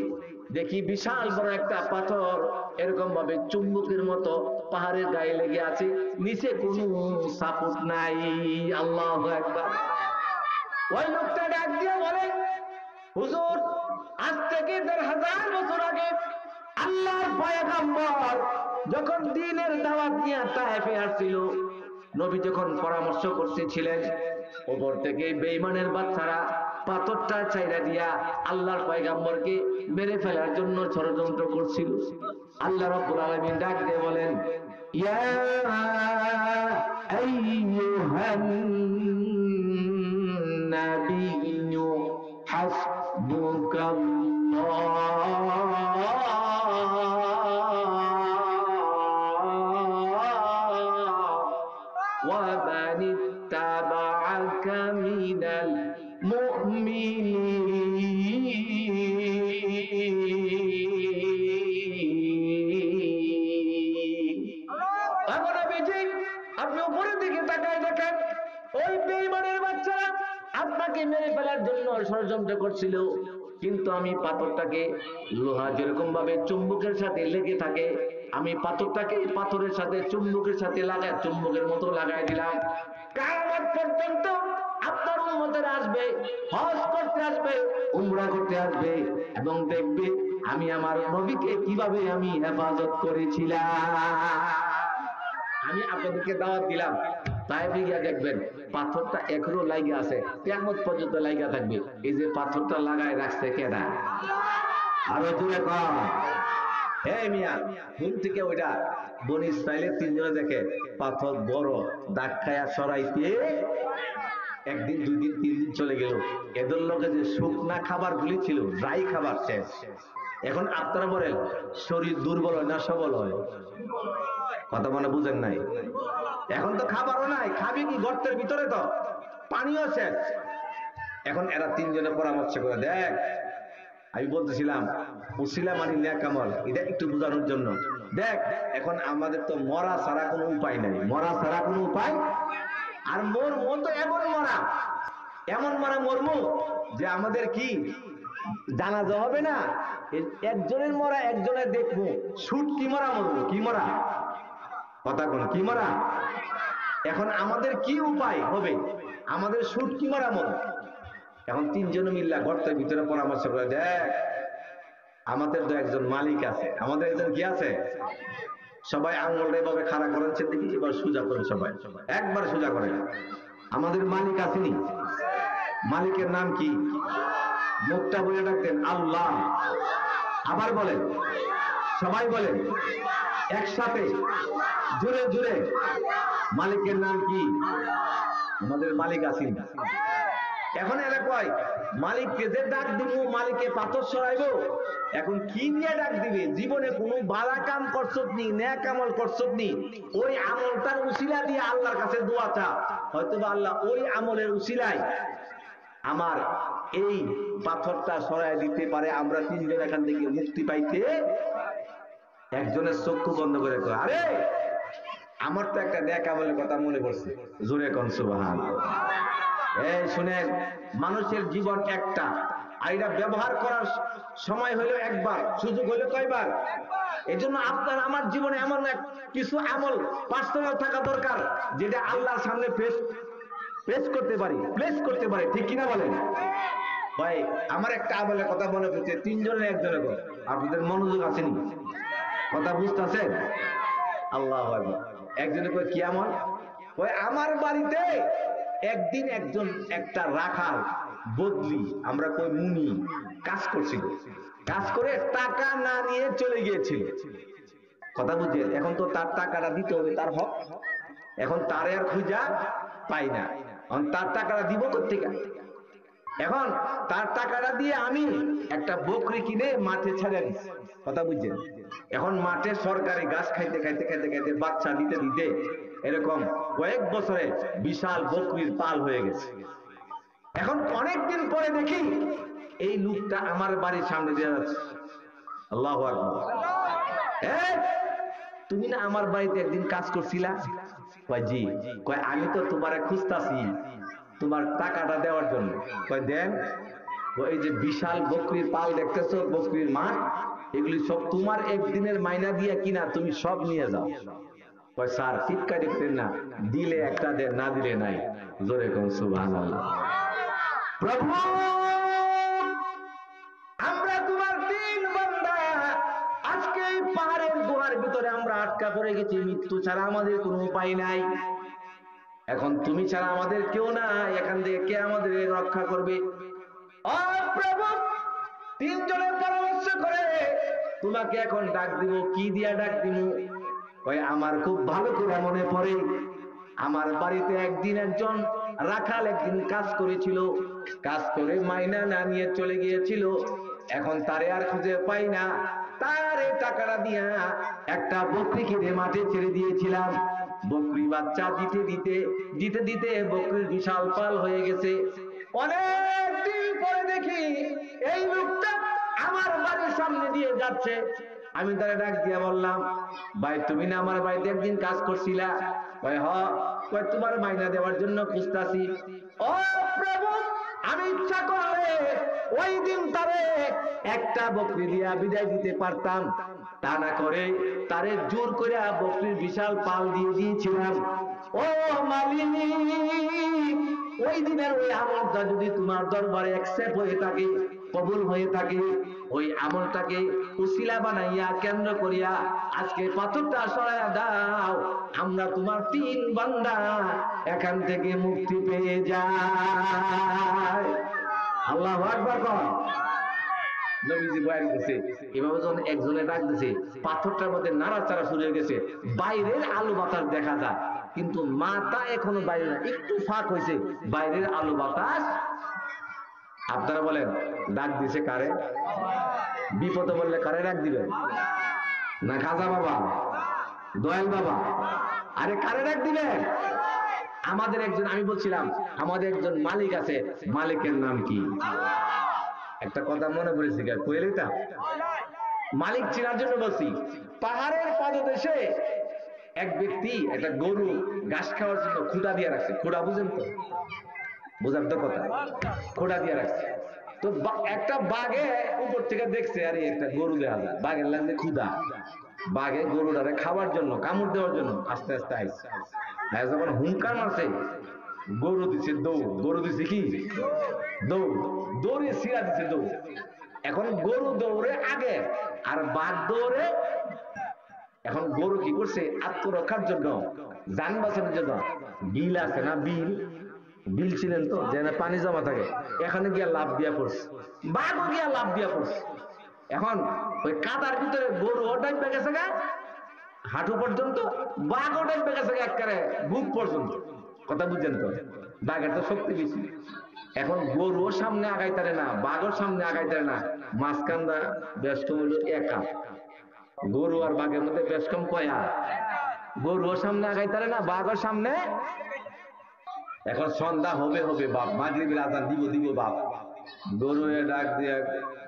দেখি বিশাল বড় একটা পাথর এরকম ভাবে চুম্বকের মতো পাহাড়ের গায়ে লেগে আছে, নিচে কোনো সাপোর্ট নাই। আল্লাহু আকবার। ওই লোকটা ডাক দিয়ে বলে, হুজুর আজ থেকে 1500 বছর আগে আল্লাহর পয়গম্বর যখন দ্বীনের দাওয়াত নিয়ে তায়েফে আসছিল, নবী যখন পরামর্শ করতেছিলেন, উপর থেকে বেঈমানের বাচ্চারা পাথরটা ছাইরা দিয়া আল্লাহর পয়গম্বরকে মেরে ফেলার জন্য ষড়যন্ত্র করছিল। আল্লাহ রাব্বুল আলামিন ডাক দিয়ে বলেন, ইয়া আইয়ুহান নাবিয়্যু হাসবুকাল্লাহ ওয়া মান ইত্তাবা'আকা মিনাল আপনি উপরের দিকে তাকায় দেখেন, ওই বেঈমানের বাচ্চারা আপনাকে মেরে ফেলার জন্য ষড়যন্ত্র করছিল, কিন্তু আমি পাথরটাকে, লোহা যেরকম ভাবে চুম্বকের সাথে লেগে থাকে, আমি পাথরটাকে পাথরের সাথে চুম্বকের সাথে লাগায়, চুম্বকের মতো লাগাই দিলাম। কিয়ামত পর্যন্ত আপনার উম্মতের আসবে, হজ করতে আসবে, উমরা করতে আসবে, এবং দেখবে আমি আমার নবীকে কিভাবে আমি হেফাজত করেছিলাম। আমি আপনাদেরকে দাওয়াত দিলাম, তায়েফে গিয়ে দেখবেন পাথরটা এখনো লাগা আছে, কিয়ামত পর্যন্ত লাগা থাকবে। এই যে পাথরটা লাগায় রাখছে কেডা? আরো জোরে কর। এই মিয়া, ঘুম থেকে ওইটা বনি ইসরাইলের 3 জনে দেখে পাথর বড়, ধাক্কায়া সরাইতে 1 দিন 2 দিন 3 দিন চলে গেল। এদের লোকে যে শুকনা খাবার গুলি ছিল, ড্রাই খাবার শেষ। এখন আপনারা বলেন শরীর দুর্বল হয় না সবল হয়? কথা মনে বুঝেন নাই? এখন তো খাবারও নাই, খাবি কি গর্তের ভিতরে? তো পানিও শেষ। এখন এরা তিনজনে পরামর্শ করে, দেখ আমি বলতেছিলাম উসিলা মানে নেকামল, এটা একটু বোঝানোর জন্য, দেখ এখন আমাদের তো মরা ছাড়া কোনো উপায় নাই, মরা ছাড়া কোনো উপায়, আর মরমু তো এমন মরা মরমু যে আমাদের কি জানাজা হবে না, একজনের মরা একজনের দেখবো, শুট কি মরা মরবো, কি মরা, কথা কোন কি মরা। এখন আমাদের কি উপায় হবে, আমাদের শুট কি মরা মরবো। এখন তিনজন মিল্লা গর্তের ভিতরে পরামর্শ করে, দেখ আমাদের তো একজন মালিক আছে, আমাদের একজন কি আছে, সবাই আঙ্গুলটা এভাবে খাড়া করেছে দেখি, এবার সোজা করে, সবাই একবার সোজা করে, আমাদের মালিক আসেনি, মালিকের নাম কি, মুখটা বলে ডাকতেন আল্লাহ, আবার বলেন, সবাই বলেন একসাথে জোরে জোরে, মালিকের নাম কি, আমাদের মালিক আসেনি। এখন এরা কয় মালিককে যে ডাক দিব, মালিককে পাথর সরাইব, এখন কি নিয়ে ডাক দিবে, জীবনে কোনো বালা কাম করছত নি, ন্যাক আমল করছত নি, ওই আমলটার উসিলা দিয়ে আল্লাহর কাছে দোয়া চা, হয়তো বা আল্লাহ ওই আমলের উসিলায় আমার এই পাথরটা সরাই দিতে পারে, আমরা তিনজন এখান থেকে মুক্তি পাইতে। একজনের চক্ষু বন্ধ করে কয়, আরে আমার তো একটা ন্যাক আমলের কথা মনে পড়ছে, জোরে কোন সুবহানাল্লাহ। এই শুনেন, মানুষের জীবন একটা, আর এটা ব্যবহার করার সময় হলো একবার, সুযোগ হলো কয়বার। এই জন্য আপনার আমার জীবনে এমন কিছু আমল পার্সোনাল থাকা দরকার, যেটা আল্লাহর সামনে প্লেস করতে পারি, ঠিক কিনা বলেন ভাই। আমার একটা আমলের কথা মনে পড়ছে, তিনজনের একজনের কথা, আপনাদের মনোযোগ আসেনি, কথা বুঝতেছেন, আল্লাহ আকবার। একজনে কয় কি আমল, কয় আমার বাড়িতে একদিন একজন একটা রাখাল বদলি, আমরা কই মুনি, কাজ করছিল, কাজ করে টাকা না নিয়ে চলে গিয়েছিল, কথা বুঝছেন। এখন তো তার টাকাটা দিতে হবে, তার হক, এখন তার আর খুঁজা পাই না, তার টাকাটা দিব কোত্থেকে। এখন তার টাকাটা দিয়ে আমি একটা বকরি কিনে মাঠে ছেড়ে দিচ্ছি, কথা বুঝছেন। এখন মাঠে সরকারি ঘাস খাইতে খাইতে খাইতে খাইতে বাচ্চা দিতে দিতে এরকম কয়েক বছরে বিশাল বকরির পাল হয়ে গেছে। এখন অনেকদিন পরে দেখি এই লোকটা আমার বাড়ির সামনে দিয়ে যাচ্ছে, আল্লাহু আকবার। তুমি না আমার বাড়িতে একদিন কাজ করছিলা, কয় জি, কয় আমি তো তোমারে খুঁজতাছি তোমার টাকাটা দেওয়ার জন্য, কয় দেন, এই যে বিশাল বকরির পাল দেখতেছো, বকরির মাঠ, এগুলি সব তোমার একদিনের মাইনা দিয়া কিনা, তুমি সব নিয়ে যাও। কয় স্যার টিক্কা দেখতেন না, দিলে একটা দেন, না দিলে নাই, জোরে কোন সুবহানাল্লাহ। প্রভু আমরা তোমার তিন বান্দা, আজকে এই পাহাড়ের গুহার ভিতরে আমরা আটকা পড়ে গেছি, মৃত্যু ছাড়া আমাদের কোনো উপায় নাই, এখন তুমি ছাড়া আমাদের কেউ নাই, এখান থেকে কে আমাদের রক্ষা করবে। ও প্রভু, তিনজনের পরামর্শ করে তোমাকে এখন ডাক দিব, কি দিয়া ডাক দিব, ওই আমার খুব ভালো করে মনে পড়ে, আমার বাড়িতে একদিন একজন রাখাল একদিন কাজ করেছিল, কাজ করে মাইনা না নিয়ে চলে গিয়েছিল, এখন তারে আর খুঁজে পাই না, তারে টাকাটা দিয়া একটা বকরি কিনে মাঠে ছেড়ে দিয়েছিলাম, বকরি বাচ্চা দিতে দিতে দিতে দিতে বকরির বিশাল পাল হয়ে গেছে। অনেকদিন পরে দেখি এই লোকটা আমার বাড়ির সামনে দিয়ে যাচ্ছে, আমি তারে ডাক দিয়া বললাম, ভাই তুমি না আমার বাড়িতে একদিন কাজ করছিলা, কয় হ, কয় তোমার মাইনা দেওয়ার জন্য খুঁজতাছি। ও প্রভু, আমি ইচ্ছা করলে ওই দিন তারে একটা বকরি দিয়া বিদায় দিতে পারতাম, তা না করে তারে জোর করে বকরির বিশাল পাল দিয়ে দিয়েছিলাম। ও মালিক, ওই দিনের ওই আমলটা যদি তোমার দরবারে অ্যাকসেপ্ট হয়ে থাকে, কবুল হয়ে থাকে, ওই আমলটাকে উসিলা বানাইয়া কেন্দ্র করিয়া আজকে পাথরটা সরাইয়া দাও, আমরা তোমার তিন বান্দা এখান থেকে মুক্তি পেয়ে যাই। আল্লাহু আকবার কর। নবীজি বয়ান করছে, এভাবে যখন একজনে ডাক দিছে, পাথরটার মধ্যে নাড়াচাড়া শুরু হয়ে গেছে, বাইরের আলো বাতাস দেখা যায়, কিন্তু মাথা এখনো বাইরে না, একটু ফাঁক হয়েছে, বাইরের আলো বাতাস। আপনারা বলেন ডাক দিছে কারে? বিপদে বললে কারে ডাক দিবেন? না খাজা বাবা, দয়াল বাবা? আরে কারে ডাক দিবেন? আমাদের একজন, আমি বলছিলাম আমাদের একজন মালিক আছে, মালিকের নাম কি? একটা কথা মনে পড়েছে, কোয়েলিটা মালিক চেনার জন্য বলছি। পাহাড়ের পাদদেশে এক ব্যক্তি একটা গরু ঘাস খাওয়ার জন্য খুঁটা দিয়ে রাখছে। খুঁটা বুঝেন তো? বোঝার তো কথা, খোঁড়া দিয়ে রাখছে। তো একটা বাঘে উপর থেকে দেখছে আরে একটা গরু দেওয়া যায়, বাঘের লাগছে ক্ষুধা, বাঘে গরুটারে খাওয়ার জন্য, কামড় দেওয়ার জন্য আস্তে আস্তে আইছে। যখন হুঙ্কার মারছে, গরু দিছে দৌড়, গরু দিছে কি দৌড়, দৌড়ে সিরা দিছে দৌড়। এখন গরু দৌড়ে আগে আর বাঘ দৌড়ে। এখন গরু কি করছে আত্মরক্ষার জন্য, যান বাঁচানোর জন্য, বিল আছে না, বিল বিল ছিলেন তো যেন পানি জমা থাকে, এখানে গিয়া লাভ দিয়া পড়ছে, বাঘও গিয়া লাভ দিয়া পড়ছে। এখন ওই কাদার ভিতরে গরু ওটাই গেছে গা হাঁটু পর্যন্ত, বাঘ ওটাই গেছে একবারে বুক পর্যন্ত। কথা বুঝছেন তো? বাঘের তো শক্তি বেশি। এখন গরুও সামনে আগাইতারে না, বাঘও সামনে আগাইতারে না, মাঝখানটা বেশ কম হলো একা। গরু আর বাঘের মধ্যে বেশ কম কয়া, গরুও সামনে আগাইতারে না, বাঘও সামনে। এখন সন্ধ্যা হবে হবে বাপ, মাগরিবের আজান দিব দিব বাপ। গরুরে ডাক দিয়ে,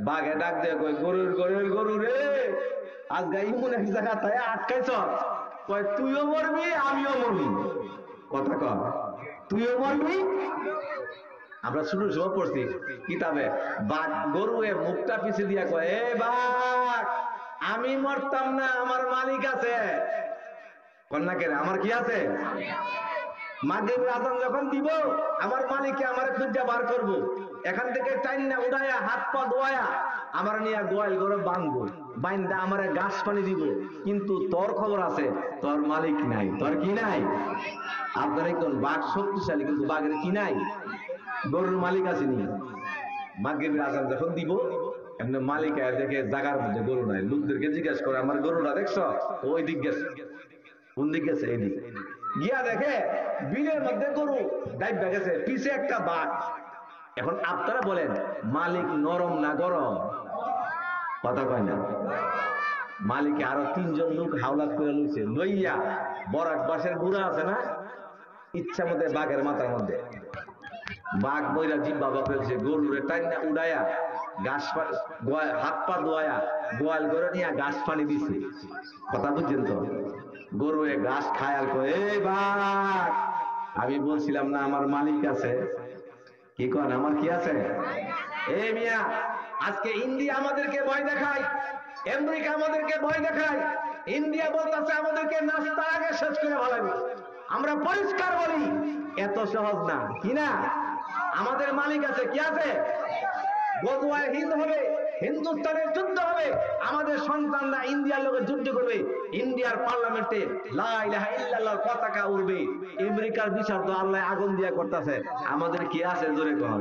বাঘে ডাক দিয়ে কই গরুর গরুর গরু রে, আজকে ইমন এক জায়গা তাই আটকাইছ, কয় তুইও মরবি আমিও মরবি। কথা কর, তুইও মরবি। আমরা শুরু সময় পড়ছি কিতাবে, বাঘ গরুয়ে মুখটা পিছিয়ে দিয়া কয় এ বাঘ, আমি মরতাম না, আমার মালিক আছে। কন্যা কেন, আমার কি আছে? মাগরিবের আযান যখন দিব, আমার মালিককে আমার খুঁজা বার করব, এখান থেকে টাইনা উড়াইয়া হাত পা ধোয়া আমার নিয়ে গোয়াল করে বাঁধবো, বাইন্দা আমার ঘাস পানি দিব। কিন্তু তোর খবর আছে, তোর মালিক নাই। তোর কি নাই? আপনার একজন বাঘ শক্তিশালী, কিন্তু বাঘের কি নাই? গরুর মালিক আসেনি। মাগরিবের আযান যখন দিব, এমনি মালিক দেখে জায়গার মধ্যে গরু নাই, লোকদেরকে জিজ্ঞাসা করে আমার গরুটা দেখছো? ওই দিক গেছে। কোন দিক গেছে? এই দিক। গিয়া দেখে বিলের মধ্যে গরু ডাইবা গেছে, পিছে একটা বাঘ। এখন আপনারা বলেন মালিক নরম না গরম? কথা কয় না। মালিকে আরো তিনজন লোক হাওলাত করে লইছে, লইয়া বরাক বাসের গুড়া আছে না, ইচ্ছা মতে বাঘের মাথার মধ্যে বাঘ বইরা জিব্বা বাপেছে, গরুরে টাইনা উড়াইয়া ঘাস হাত পা ধোয়া গোয়াল করে নিয়ে ঘাস পানি দিছে। কথা বুঝছেন তো? গরু ঘাস খায় আর কয় এই বাঘ, আমি বলছিলাম না আমার মালিক আছে? কি কন, আমার কি আছে? এই মিয়া, আজকে ইন্ডিয়া আমাদেরকে ভয় দেখায়, আমেরিকা আমাদেরকে ভয় দেখায়, ইন্ডিয়া বলতেছে আমাদেরকে নাস্তা আগে শেষ করে ভালো। আমরা পরিষ্কার বলি এত সহজ না, কি না? আমাদের মালিক আছে, কি আছে? গজওয়ায় হিন্দ হবে, হিন্দুস্তানের যুদ্ধ হবে, আমাদের সন্তানরা ইন্ডিয়ার লোকের যুদ্ধ করবে, ইন্ডিয়ার পার্লামেন্টে লা ইলাহা ইল্লাল্লাহর পতাকা উড়বে। আমেরিকার বিচার তো আল্লাহ আগুন দিয়া করতেছে, আমাদের কি আছে? জোরে কর,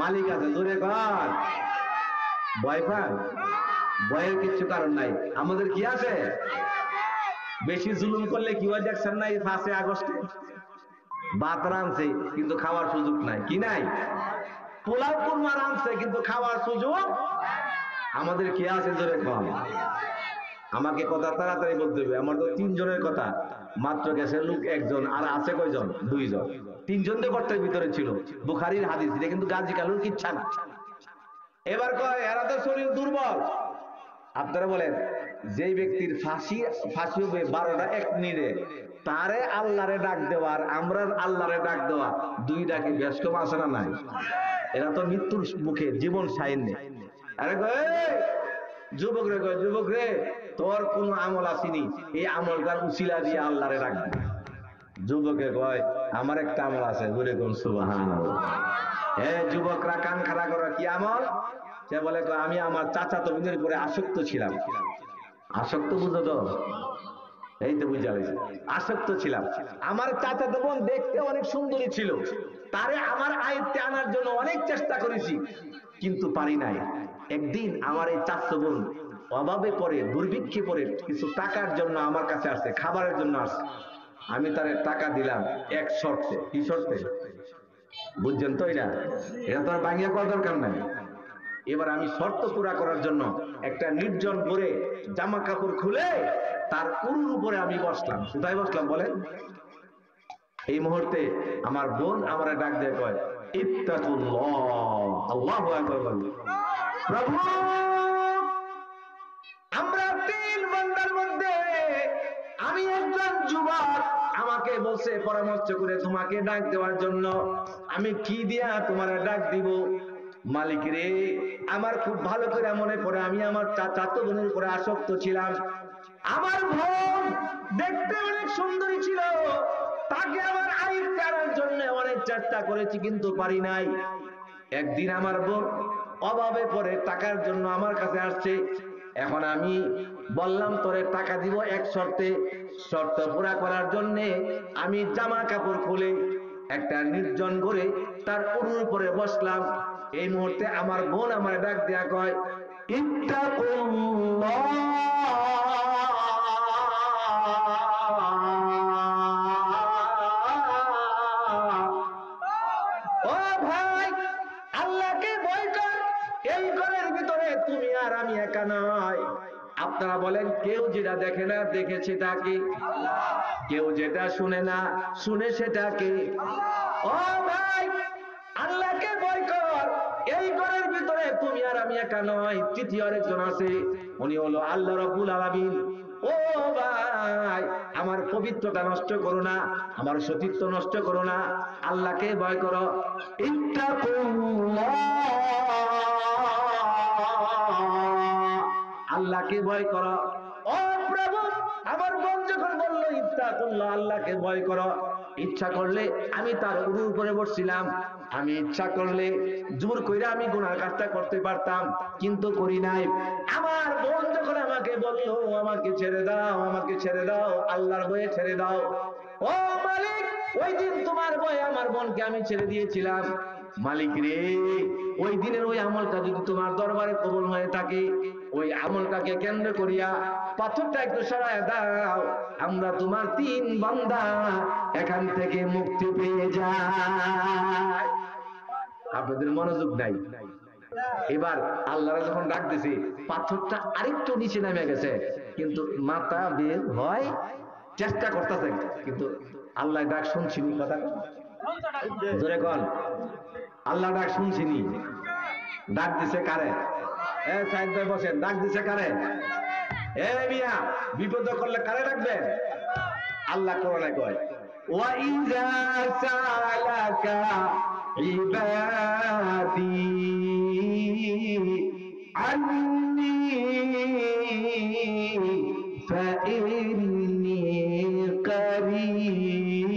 মালিক আছে, জোরে কর। ভয় পান? ভয়ের কিছু কারণ নাই। আমাদের কি আছে? বেশি জুলুম করলে কি হয় দেখছেন না, এই 5 আগস্টে ভাত রাঁধছে কিন্তু খাওয়ার সুযোগ নাই, কি নাই? পোলাও কুরমা রাঁধছে কিন্তু খাওয়ার সুযোগ। আমাদের কি আছে? জোরে কম। আমাকে কথা তাড়াতাড়ি বলতে হবে, আমার তো 3 জনের কথা, মাত্র গেছে লোক 1 জন, আর আছে কয়জন? 2 জন। 3 জন তো গর্তের ভিতরে ছিল, বুখারীর হাদিস, এটা কিন্তু গাজী কালুর কিচ্ছা না। এবার কয় এরা তো শরীর দুর্বল। আপনারা বলেন যেই ব্যক্তির ফাঁসি হবে 12টা 1 মিনিটে, তারে আল্লাহরে ডাক দেওয়ার, আমরা আল্লাহরে ডাক দেওয়া, 2 ডাকে বেশ কম আসে না? নাই। এরা তো মৃত্যুর মুখে, জীবন সাইন নেই। আরে যুবক রে, যুবক রে, তোর কোন আমল আসেনি, এই আমলটার উসিলা দিয়ে আল্লাহরে ডাকবে। যুবকে কয় আমার একটা আমল আছে, বলে কোন সুবহানাল্লাহ। যুবকরা কান খাড়া করা, কি আমল? সে বলে আমি আমার চাচাতো বোনের উপরে আসক্ত ছিলাম। আসক্ত বুঝো তো? এই তো বুঝালে, আসক্ত ছিলাম। আমার চাচাতো বোন দেখতে অনেক সুন্দরী ছিল, তারে আমার আয়ত্তে আনার জন্য অনেক চেষ্টা করেছি, কিন্তু পারি নাই। একদিন আমার এই চাচাতো বোন অভাবে পড়ে, দুর্ভিক্ষে পড়ে, কিছু টাকার জন্য আমার কাছে আসছে, খাবারের জন্য আসছে। আমি তারে টাকা দিলাম এক শর্তে। কি শর্তে? বুঝছেন তো? এটা তো আর ভাঙিয়া করার দরকার নাই। এবার আমি শর্ত পুরা করার জন্য একটা নির্জন করে জামা কাপড় খুলে তার উরুর উপরে আমি বসলাম। কোথায় বসলাম বলেন? এই মুহূর্তে আমার বোন আমার ডাক দিয়ে কয় ইত্তাকুল্লাহ, আল্লাহু আকবার বলো। প্রভু আমরা তিন বান্দার মধ্যে আমি একজন যুবক, আমাকে বলছে পরামর্শ করে তোমাকে ডাক দেওয়ার জন্য, আমি কি দিয়া তোমার ডাক দিব? মালিক রে, আমার খুব ভালো করে মনে পড়ে আমি আমার চাচাতো বোনের উপরে আসক্ত ছিলাম। আমার বোন দেখতে অনেক সুন্দরী ছিল, তাকে আমার আইন করার জন্য অনেক চেষ্টা করেছি কিন্তু পারি নাই। একদিন আমার বোন অভাবে পড়ে টাকার জন্য আমার কাছে আসছে। এখন আমি বললাম তোরে টাকা দিব এক শর্তে, শর্ত পুরা করার জন্য আমি জামা কাপড় খুলে একটা নির্জন করে তার উরুর উপরে বসলাম। এই মুহূর্তে আমার বোন আমার ডাক দেয়া কয় ইত্তাকুল্লাহ, ও ভাই আল্লাহকে ভয় কর। এই ঘরের ভিতরে তুমি আর আমি একা নয়। আপনারা বলেন কেউ যেটা দেখে না দেখে সেটাকে, কেউ যেটা শুনে না শুনে সেটাকে। ও ভাই আল্লাহকে ভয় কর, এই ঘরের ভিতরে তুমি আর আমি একা নয়, তৃতীয় আরেকজন আছে, উনি হলো আল্লাহ রাব্বুল আলামিন। ও ভাই আমার পবিত্রতা নষ্ট করো না, আমার সতীত্ব নষ্ট করো না, আল্লাহকে ভয় করো। ইত্তাকুল্লাহ, আল্লাহকে ভয় করো। ও প্রভু আমার বোন যখন বললো ইত্তাকুল্লাহ, আল্লাহকে ভয় করো, ইচ্ছা করলে আমি তার উরুর উপরে বসছিলাম, আমি ইচ্ছা করলে জোর কইরা আমি গুনার কাজটা করতে পারতাম কিন্তু করি নাই। আমার বোন যখন আমাকে বললো আমাকে ছেড়ে দাও, আমাকে ছেড়ে দাও, আল্লাহর ভয়ে ছেড়ে দাও। ও মালিক, ওই দিন তোমার ভয়ে আমার বোনকে আমি ছেড়ে দিয়েছিলাম। মালিক রে, ওই দিনের ওই আমলটা যদি তোমার দরবারে কবুল হয়ে থাকে, ওই আমলটাকে কেন্দ্র করিয়া পাথরটা একটু সরায় দাও, আমরা তোমার তিন বান্দা এখান থেকে মুক্তি পেয়ে যাই। আপনাদের মনোযোগ নাই। এবার আল্লাহরা যখন ডাক দিছে, পাথরটা আরেকটু নিচে নেমে গেছে, কিন্তু মাথা বের হয় চেষ্টা করতেছে, কিন্তু আল্লাহ ডাক শুনছিনি। কথা জোরে কন, আল্লাহ ডাক শুনছিনি। ডাক দিছে কারে? সাইড ভাই বসেন, ডাক দিছে কারে? মিয়া বিপদ করলে কারে ডাকবেন? আল্লাহ কোরআনে কয় ওয়াইযা সালাকা ইবাদি আন্নী ফাইন্নী করিব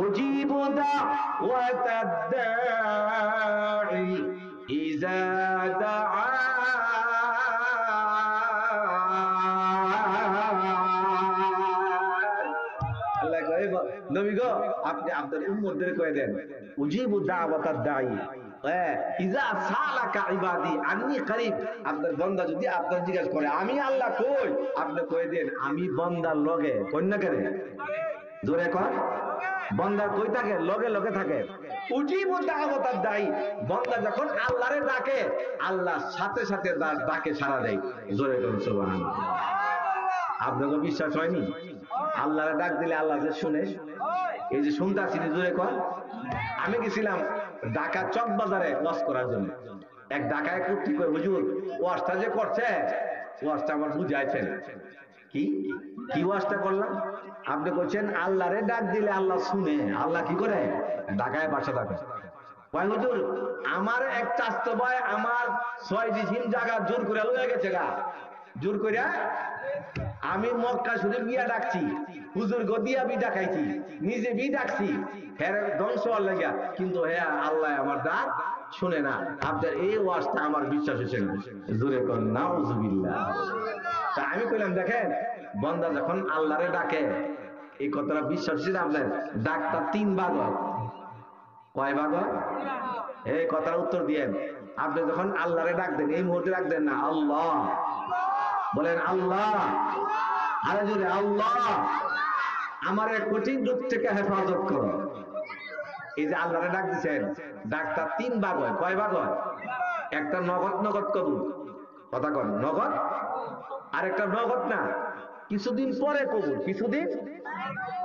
উজিবু দাওয়াতাদ দাঈ ইযা দাআ। নবী গো, আপনি আপনার উম্মতদের কয়ে দেন উজিবু দাওয়াতাদ দাঈ ইযা সালাকা ইবাদি আন্নী করিব। আপনার বান্দা যদি আপনার জিজ্ঞাসা করে আমি আল্লাহ কই, আপনি কয়ে দেন আমি বান্দার লগে। কন্যা করে জোরে কর, বান্দা কই থাকে? লগে লগে থাকে। উজিবু দাওয়াতাদ দাঈ, বান্দা যখন আল্লাহরে ডাকে, আল্লাহ সাথে সাথে তার ডাকে সাড়া দেয়। জোরে করুন সুবহানাল্লাহ। আপনাকে বিশ্বাস হয়নি? আল্লাহরে ডাক দিলে আল্লাহ যে শুনে, এই যে শুনতে আসিনি। জোরে কর। আমি গেছিলাম ঢাকা চক বাজারে ওয়াজ করার জন্য। এক ঢাকায় কুর্তি করে হুজুর ওয়াজটা যে করছে, ওয়াজটা আমার বুঝাইছেন। কি কি ওয়াজটা করলাম? আপনি বলছেন আল্লাহরে ডাক দিলে আল্লাহ শুনে। আল্লাহ কি করে? ঢাকায় বাসা থাকে। হুজুর আমার এক চাচতো ভাই আমার 6 ডিসিম জায়গা জোর করে লয়ে গেছে গা, জোর কইরা আমি মক্কা শরীফ গিয়া ডাকছি, হুজুর গদিয়া বি ডাকাইছি, নিজে বি ডাকছি, হ্যাঁ ধ্বংস হওয়ার লাগিয়া, কিন্তু হ্যাঁ আল্লাহ আমার ডাক শুনে না। আপনার এই ওয়াজটা আমার বিশ্বাস হচ্ছে না। জোরে কর নাউজুবিল্লাহ। তা আমি কইলাম দেখেন, বান্দা যখন আল্লাহরে ডাকে, এই কথাটা বিশ্বাস হচ্ছে না আপনার? ডাকটা 3 ভাগ হয়। কয় ভাগ হয়? এই কথার উত্তর দিয়েন। আপনি যখন আল্লাহরে ডাক দেন, এই মুহূর্তে ডাক দেন না আল্লাহ, বলেন আল্লাহ, আরে জোরে আল্লাহ আমার এক কঠিন রূপ থেকে হেফাজত করো। এই যে আল্লাহরে ডাক দিচ্ছেন, ডাকটা 3 ভাগ হয়। কয় ভাগ হয়? একটা নগদ নগদ কবুল, কথা কন নগদ, আর একটা নগদ না, কিছুদিন পরে কবুল, কিছুদিন,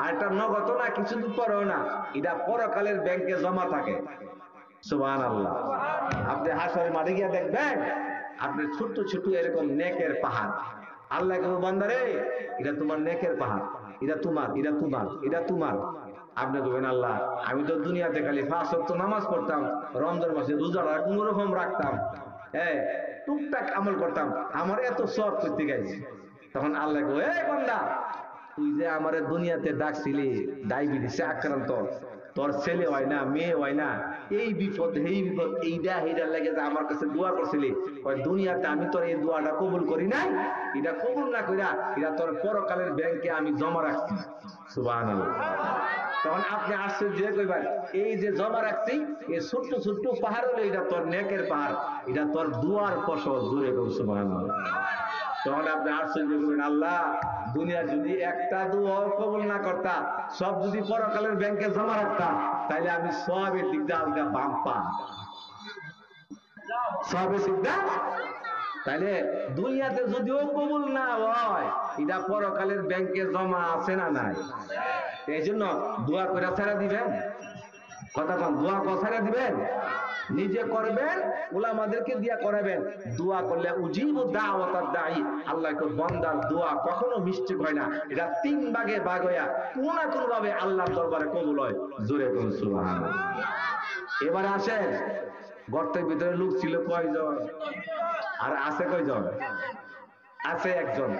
আর এটা নগদ না, কিছুদিন পরেও না, এটা পরকালের ব্যাংকে জমা থাকে। সুবহানাল্লাহ। আপনি হাসরের মাঠে গিয়ে দেখবেন আপনি ছোট্ট ছোট্ট এরকম নেকের পাহাড়, আল্লাহ কেউ বান্দারে এটা তোমার নেকের পাহাড়, এটা তোমার, এটা তোমার, এটা তোমার। আপনি বলবেন আল্লাহ আমি তো দুনিয়াতে খালি 5 ওয়াক্ত নামাজ পড়তাম, রমজান মাসে রোজাটা কোন রকম রাখতাম, হ্যাঁ টুকটাক আমল করতাম, আমার এত সওয়াব করতে গেছে। তখন আল্লাহ কই, এই বান্দা তুই যে আমারে দুনিয়াতে ডাকছিলি ডায়াবেটিসে আক্রান্ত, তোর ছেলে হয় না, মেয়ে হয় না, এই বিপদ এই বিপদ, এইটা এইটার লাগে যে আমার কাছে দোয়া করছিলি, ওই দুনিয়াতে আমি তোর এই দোয়াটা কবুল করি নাই, এটা কবুল না কইরা এটা তোর পরকালের ব্যাংকে আমি জমা রাখছি। সুবহানাল্লাহ। তখন আপনি আশ্চর্য হয়ে কইবেন এই যে জমা রাখছি এই ছোট্ট ছোট্ট পাহাড় হলো এটা তোর নেকের পাহাড়, এটা তোর দুয়ার ফসল। জোরে কই সুবহানাল্লাহ। তখন আপনি আশ্চর্য করবেন আল্লাহ দুনিয়া যদি একটা দোয়া কবুল না করতা, সব যদি পরকালের ব্যাংকে জমা রাখতাম, তাইলে আমি সবের দিক দিয়ে আলগা বাম পাম, সবের দিক দিয়ে। তাইলে দুনিয়াতে যদিও কবুল না হয়, এটা পরকালের ব্যাংকে জমা আছে না নাই? এই জন্য দোয়া করে ছেড়ে দিবেন, কথা কন, দোয়া করে ছেড়ে দিবেন, নিজে করবেন, উলামাদেরকে দিয়া করাবেন। দোয়া করলে উজিবু দাওয়াতাদ দাঈ, আল্লাহকে বান্দার দোয়া কখনো মিস্টেক হয় না, এটা 3 ভাগে ভাগ হইয়া কোন না কোন ভাবে আল্লাহর দরবারে কবুল হয়। জোরে কোন সুবহানাল্লাহ। এবারে আসেন, গর্তের ভিতরে লোক ছিল কয়জন? আর আছে কয়জন? আছে একজন,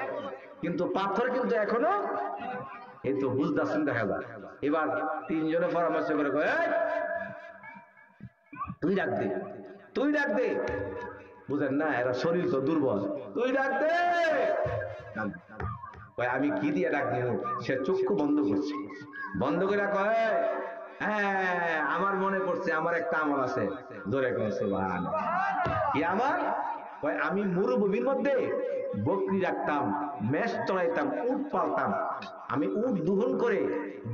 কিন্তু পাথর কিন্তু এখনো এই তো বুঝতেছেন, দেখা যায়। এবার 3 জনে পরামর্শ করে কয়, এই তুই ডাক দে, তুই ডাক দে। বুঝেন না, এরা শরীর তো দুর্বল, তুই ডাক দে। আমি কি দিয়ে ডাক দিব? সে চক্ষু বন্ধ করছে, বন্ধ করে কয়, হ্যাঁ আমার মনে পড়ছে, আমার একটা আমল আছে। জোরে কয় সুবহানাল্লাহ। কি আমল? কয় আমি মরুভূমির মধ্যে বকরি রাখতাম, মেষ চড়াইতাম, উট পালতাম। আমি উট দহন করে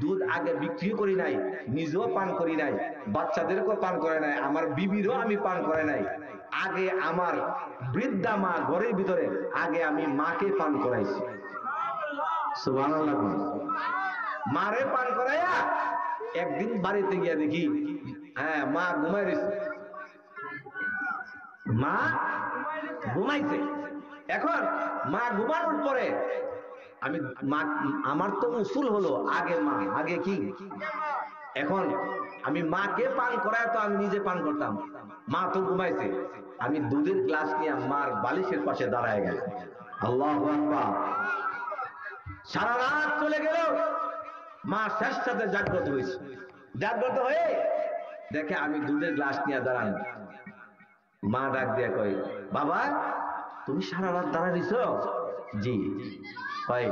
দুধ আগে বিক্রি করি নাই, নিজেও পান করি নাই, বাচ্চাদেরকেও পান করে নাই, আমার বিবিরও আমি পান করে নাই। আগে আমার বৃদ্ধা মা ঘরের ভিতরে, আগে আমি মাকে পান করাইছি। সুবহানাল্লাহ। মারে পান করাইয়া একদিন বাড়িতে গিয়া দেখি, হ্যাঁ মা ঘুমাই রয়েছে, মা ঘুমাইছে। এখন মা ঘুমানোর পরে আমি আমার তো উসুল হলো আগে মা, আগে কি, এখন আমি মাকে পান করায় তো আমি নিজে পান করতাম, মা তো ঘুমাইছে। আমি দুধের গ্লাস নিয়ে মার বালিশের পাশে দাঁড়ায় গেল। আল্লাহু আকবার। সারা রাত চলে গেল, মা শেষ সাথে জাগ্রত হয়েছে। জাগ্রত হয়ে দেখে আমি দুধের গ্লাস নিয়ে দাঁড়াই। মা ডাক দিয়ে কয়, বাবা তুমি সারা রাত দাঁড়ায় দিছ? জি। ভাই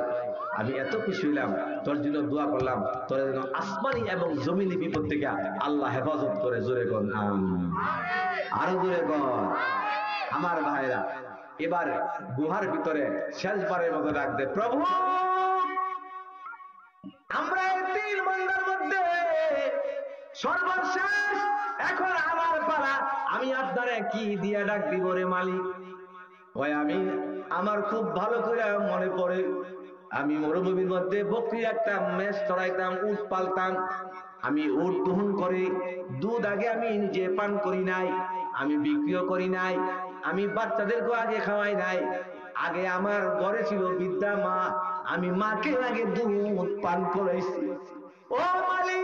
আমি এত খুশি হইলাম, তোর জন্য দোয়া করলাম, তোর যেন আসমানি এবং জমিনি বিপদ থেকে আল্লাহ হেফাজত করে। জোরে কর আমিন। আরো জোরে কর। আমার ভাইরা এবার গুহার ভিতরে শেষবারের মতো ডাক দে, প্রভু আমরা এই 3 বান্দার মধ্যে সর্বশেষ, এখন আমার পালা, আমি আপনারে কি দিয়া ডাক দিব রে মালিক? ওই আমি আমার খুব ভালো করে মনে পড়ে, আমি মরুভূমির মধ্যে বকরি রাখতাম, মেষ চড়াইতাম, উট পালতাম। আমি উট দহন করে দুধ আগে আমি নিজে পান করি নাই, আমি বিক্রিও করি নাই, আমি বাচ্চাদেরকে আগে খাওয়াই নাই। আগে আমার ঘরে ছিল বৃদ্ধা মা, আমি মাকে আগে দুধ পান করাইছি। ও মালিক,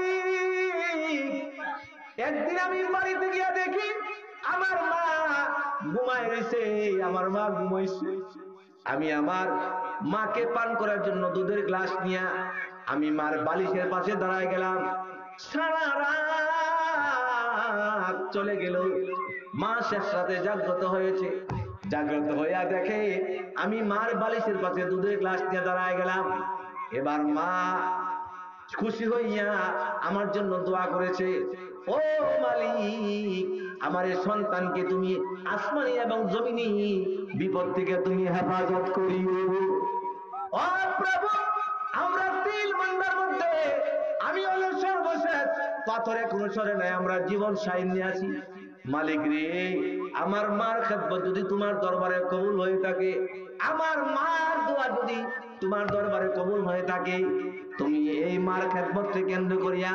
একদিন আমি বাড়িতে গিয়া দেখি আমার মা ঘুমায় রয়েছে, আমার মা ঘুমাইছে। আমি আমার মাকে পান করার জন্য দুধের গ্লাস নিয়ে আমি মার বালিশের পাশে দাঁড়ায় গেলাম। সারা রাত চলে গেল, মা শেষ রাতে জাগ্রত হয়েছে। জাগ্রত হইয়া দেখে আমি মার বালিশের পাশে দুধের গ্লাস নিয়ে দাঁড়ায় গেলাম। এবার মা খুশি হইয়া আমার জন্য দোয়া করেছে, ও মালিক আমার এই সন্তানকে তুমি আসমানি এবং জমিনি বিপদ থেকে তুমি হেফাজত করিও। ও প্রভু, আমরা 3 বান্দার মধ্যে আমি হলো সর্বশেষ, পাথরে কোনো সরে নাই, আমরা জীবন সাইন নিয়ে আছি। মালিক রে আমার মার খেদমত যদি তোমার দরবারে কবুল হয়ে থাকে, আমার মার দোয়া যদি তোমার দরবারে কবুল হয়ে থাকে, তুমি এই মার খেদমতকে কেন্দ্র করিয়া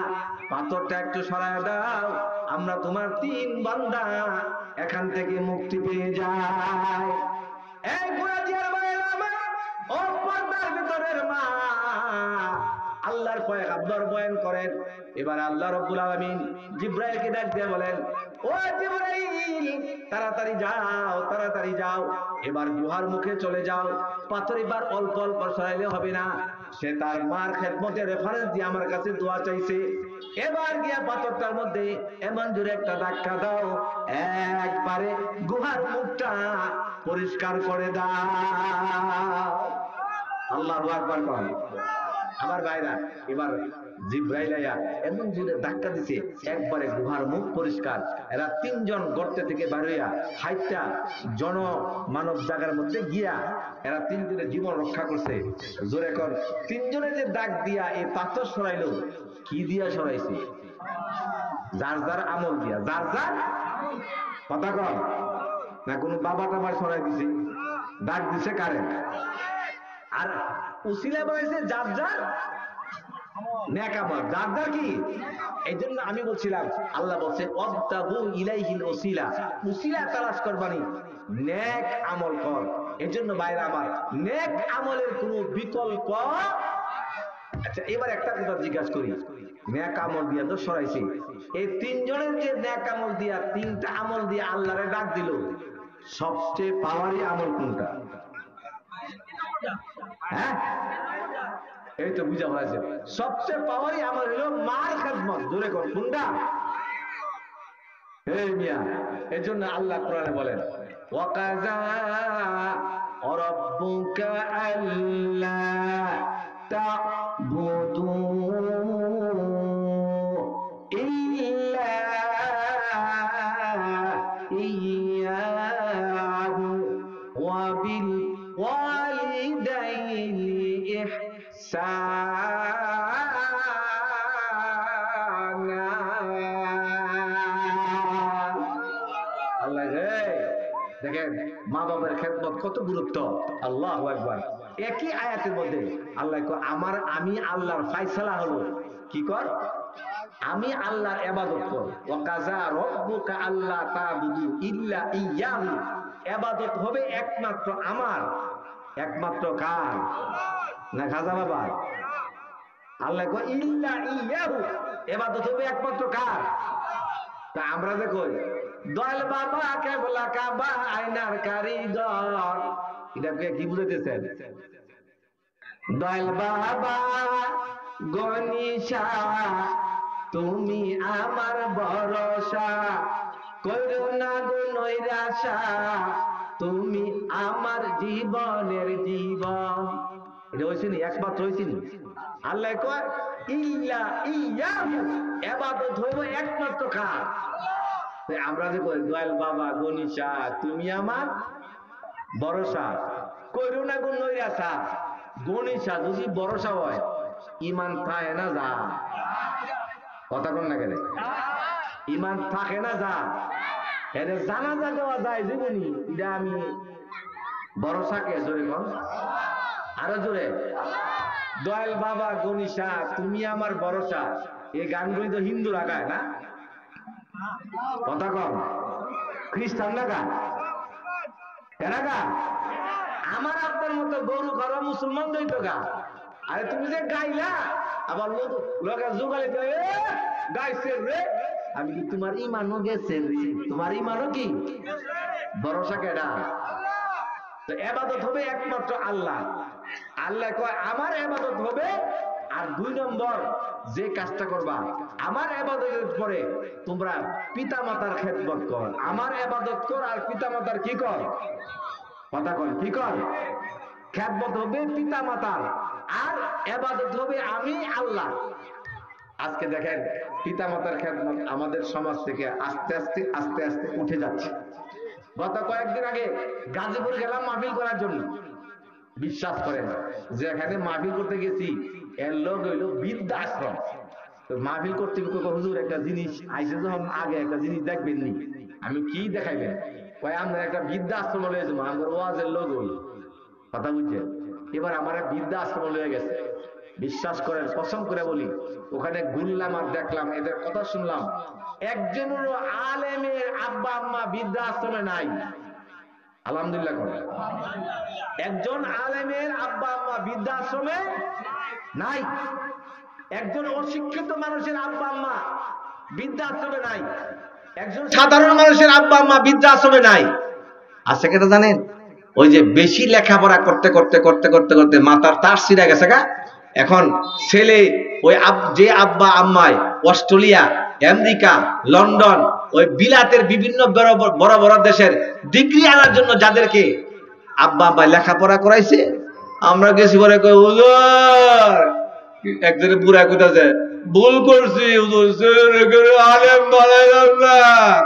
পাথরটা একটু সরায় দাও, আমরা তোমার 3 বান্দা এখান থেকে মুক্তি পেয়ে যাই। এই গুনাচিয়ার ভাইয়েরা আমার, ও পর্দার ভিতরের মা, আল্লাহর পয়গম্বর বয়ান করেন। এবার আল্লাহ রাব্বুল আলামিন জিবরাইলকে ডাক দিয়ে বলেন, ও জিবরাইল, তাড়াতাড়ি যাও, তাড়াতাড়ি যাও, এবার গুহার মুখে চলে যাও। পাথর এবার অল্প অল্প সরাইলে হবে না, সে তার মার খেদমতের রেফারেন্স দিয়ে আমার কাছে দোয়া চাইছে। এবার গিয়া পাথরটার মধ্যে এমন জোরে একটা ধাক্কা দাও, একবারে গুহার মুখটা পরিষ্কার করে দাও। আল্লাহু আকবার কর। আমার ভাইরা, এবার জিবরাইল আয়া এমন জোরে ধাক্কা দিছে, একবারে গুহার মুখ পরিষ্কার। এরা 3 জন গর্তে থেকে বের হইয়া হাইটা জন মানব জায়গার মধ্যে গিয়া এরা 3 জনের জীবন রক্ষা করছে। জোরে কর। 3 জনে যে ডাক দিয়া এই পাথর সরাইলো, কি দিয়া সরাইছে? যার যার আমল দিয়া, যার যার কথা কর না, কোন বাবা টাবার সরাই দিছে? ডাক দিছে কারে? আর উসিলা বানাইছে যার যার নেক আমল, যার যার কি। এই জন্য আমি বলছিলাম, আল্লাহ বলছে ওয়াবতাগু ইলাইহিল ওসিলা, উসিলা তালাশ করবানি, নেক আমল কর। এই জন্য ভাইরা আমার, নেক আমলের কোনো বিকল্প। আচ্ছা, এবার একটা কথা জিজ্ঞাসা করি, নেক আমল দিয়া তো সরাইছে, এই 3 জনের যে নেক আমল দিয়া 3টা আমল দিয়া আল্লাহরে ডাক দিল, সবচেয়ে পাওয়ারি আমল কোনটা? হ্যাঁ, এই তো বুঝা হয়েছে। সবচেয়ে পাওয়ারি আমল হলো মার খেদমত। জোরে কর, কোনটা? এই মিয়া, এই জন্য আল্লাহ কোরআনে বলেন, ওয়াকাযা রাব্বুকা আল্লা তা'বুদু ইল্লা ইয়্যাহু ওয়া বিল ওয়ালিদাইনি ইহসানা। আল্লাহ রে, দেখেন মা বাবার খেদমত কত গুরুত্ব। আল্লাহু আকবার। একই আয়াতের মধ্যে আল্লাহ কয়, আমি আল্লাহর ফায়সালা হলো কি কর? আমি আল্লাহর ইবাদত কর। ওয়াকাযা রাব্বুকা আল্লা তা'বুদু ইল্লা ইয়্যাহু, ইবাদত হবে একমাত্র আমার। একমাত্র কার? না খাজা বাবা? আল্লাহ কয় ইল্লা ইয়্যাহু, ইবাদত হবে একমাত্র কার? তা আমরা যে কই দয়াল বাবা কেবলা কাবা আয়নার কারিগর, এটা কি বুঝাইতেছেন? দয়াল বাবা গনিশা, তুমি আমার ভরসা, কইরো না গো নৈরাশা, তুমি আমার জীবনের জীবন। এটা হইছে নি? একমাত্র হইছে নি? আল্লাহ কয় ইল্লা ইয়্যাহু, ইবাদত হইব একমাত্র কার? আমরা যে কই দয়াল বাবা গনিশা, তুমি আমার ভরসা, কইরো না গো নৈরাশা। গনিশা যদি ভরসা হয়, ইমান থাকে না যা? কথা কোন না কেন? ইমান থাকে না যা? এর জানাজা দেওয়া যায় জীবনী, এটা আমি ভরসাকে জোরে কর, আরো জোরে। দয়াল বাবা গনিশা, তুমি আমার ভরসা, এই গানগুলি তো হিন্দুরা গায় না? কথা কম, খ্রিস্টানরা গায়, এরা গা। আমার আপনার মতো গরু ঘর মুসলমান দইত গা। আরে তুমি যে গাইলা, আবার লোকের জোগালি গাইছে রে, আমি কি তোমার ইমানও গেছে রে? তোমার ইমানও কি ভরসা কেডা? তো ইবাদত হবে একমাত্র আল্লাহ। আল্লাহ কয় আমার ইবাদত হবে। আর 2 নম্বর যে কাজটা করবা, আমার ইবাদতের পরে তোমরা পিতা মাতার খেদমত কর। আমার ইবাদত কর আর পিতা মাতার কি কর? কথা কর, কি কর? খেদমত হবে পিতা মাতার, আর ইবাদত হবে আমি আল্লাহ। আজকে দেখেন পিতা মাতার খেদমত আমাদের সমাজ থেকে আস্তে আস্তে আস্তে আস্তে উঠে যাচ্ছে। গত কয়েকদিন আগে গাজীপুর গেলাম মাহফিল করার জন্য। বিশ্বাস করেন যে এখানে মাহফিল করতে গেছি, এর লোক হইল বৃদ্ধাশ্রম। তো মাহফিল করতে হুজুর একটা জিনিস আইসে, যখন আগে একটা জিনিস দেখবেন নি, আমি কি দেখাইবেন? কয় আমরা একটা বৃদ্ধাশ্রম লয়ে যাবো, আমার ওয়াজের লোক ওই কথা বুঝছেন। এবার আমার বৃদ্ধাশ্রম লয়ে গেছে, বিশ্বাস করেন কসম করে বলি, ওখানে ঘুরলাম আর দেখলাম, এদের কথা শুনলাম, একজনেরও আলেমের আব্বা আম্মা বৃদ্ধাশ্রমে নাই। আলহামদুলিল্লাহ করেন। একজন আলেমের আব্বা আম্মা বৃদ্ধাশ্রমে নাই, একজন অশিক্ষিত মানুষের আব্বা আম্মা বৃদ্ধাশ্রমে নাই, একজন সাধারণ মানুষের আব্বা আম্মা বৃদ্ধাশ্রমে নাই। আছে কেন জানেন? ওই যে বেশি লেখাপড়া করতে করতে করতে করতে করতে মাথার তার ছিঁড়ে গেছে গা। এখন ছেলে ওই যে আব্বা আম্মায় অস্ট্রেলিয়া, আমেরিকা, লন্ডন, ওই বিলাতের বিভিন্ন বড় বড় দেশের ডিগ্রি আনার জন্য যাদেরকে আব্বা আম্মা লেখাপড়া করাইছে, আমরা গেছি বলে হুজুর, একজনে বুড়া কোথাছে, ভুল করছি হুজুর, আলেম বানাইলাম না,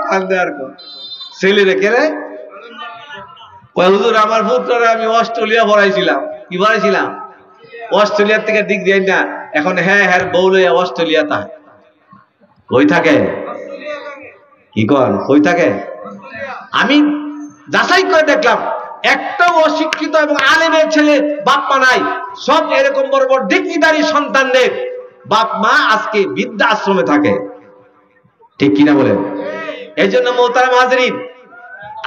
কান্দে আর ছেলে রেখে রে হুজুর আমার পুত্ররা আমি অস্ট্রেলিয়া পড়াইছিলাম। কি পড়াইছিলাম? অস্ট্রেলিয়ার থেকে ডিগ্রি আই না, এখন হ্যাঁ হ্যাঁ বউ লইয়া অস্ট্রেলিয়া তা কই থাকে, কি কর কই থাকে? আমি যাচাই করে দেখলাম একটাও অশিক্ষিত এবং আলেমের ছেলে বাপ মা নাই। সব এরকম বড় বড় ডিগ্রিধারী সন্তানদের বাপ মা আজকে বৃদ্ধাশ্রমে থাকে। ঠিক কিনা বলেন? এই জন্য মোহতারাম হাজরিন,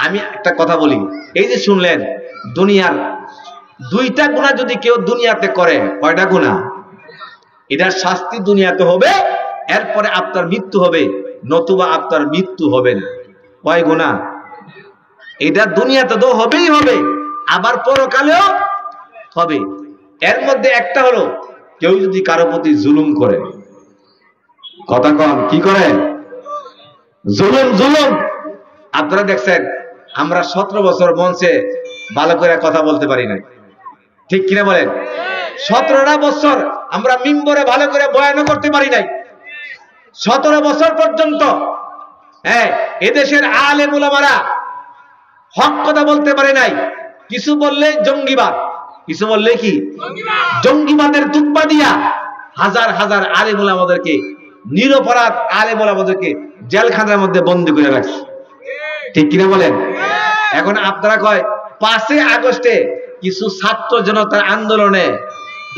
আমি একটা কথা বলি, এই যে শুনলেন দুনিয়ার দুইটা গুনাহ যদি কেউ দুনিয়াতে করে, কয়টা গুনাহ? এটার শাস্তি দুনিয়াতে হবে, এরপরে আপনার মৃত্যু হবে, নতুবা আপনার মৃত্যু হবে না। কয় গুনাহ? এটা দুনিয়াতে তো হবেই হবে, আবার পরকালেও হবে। এর মধ্যে একটা হলো কেউ যদি কারো প্রতি জুলুম করে। কথা কন, কি করে? জুলুম। জুলুম আপনারা দেখছেন, আমরা 17 বছর মঞ্চে ভালো করে কথা বলতে পারি না, ঠিক কিনা বলেন? 17টা বছর আমরা মিম্বরে ভালো করে বয়ান করতে পারি নাই। 17 বছর পর্যন্ত এদেশের আলেম উলামারা হক কথা বলতে পারে নাই। কিছু বললে জঙ্গিবাদ, কিছু বললে কি জঙ্গিবাদের তুপ্পা দিয়া হাজার হাজার আলেম উলামাদেরকে, নিরপরাধ আলেম উলামাদেরকে জেলখানার মধ্যে বন্দী করে রাখছে, ঠিক কিনা বলেন? এখন আপনারা কয় 5 আগস্টে কিছু ছাত্র জনতার আন্দোলনে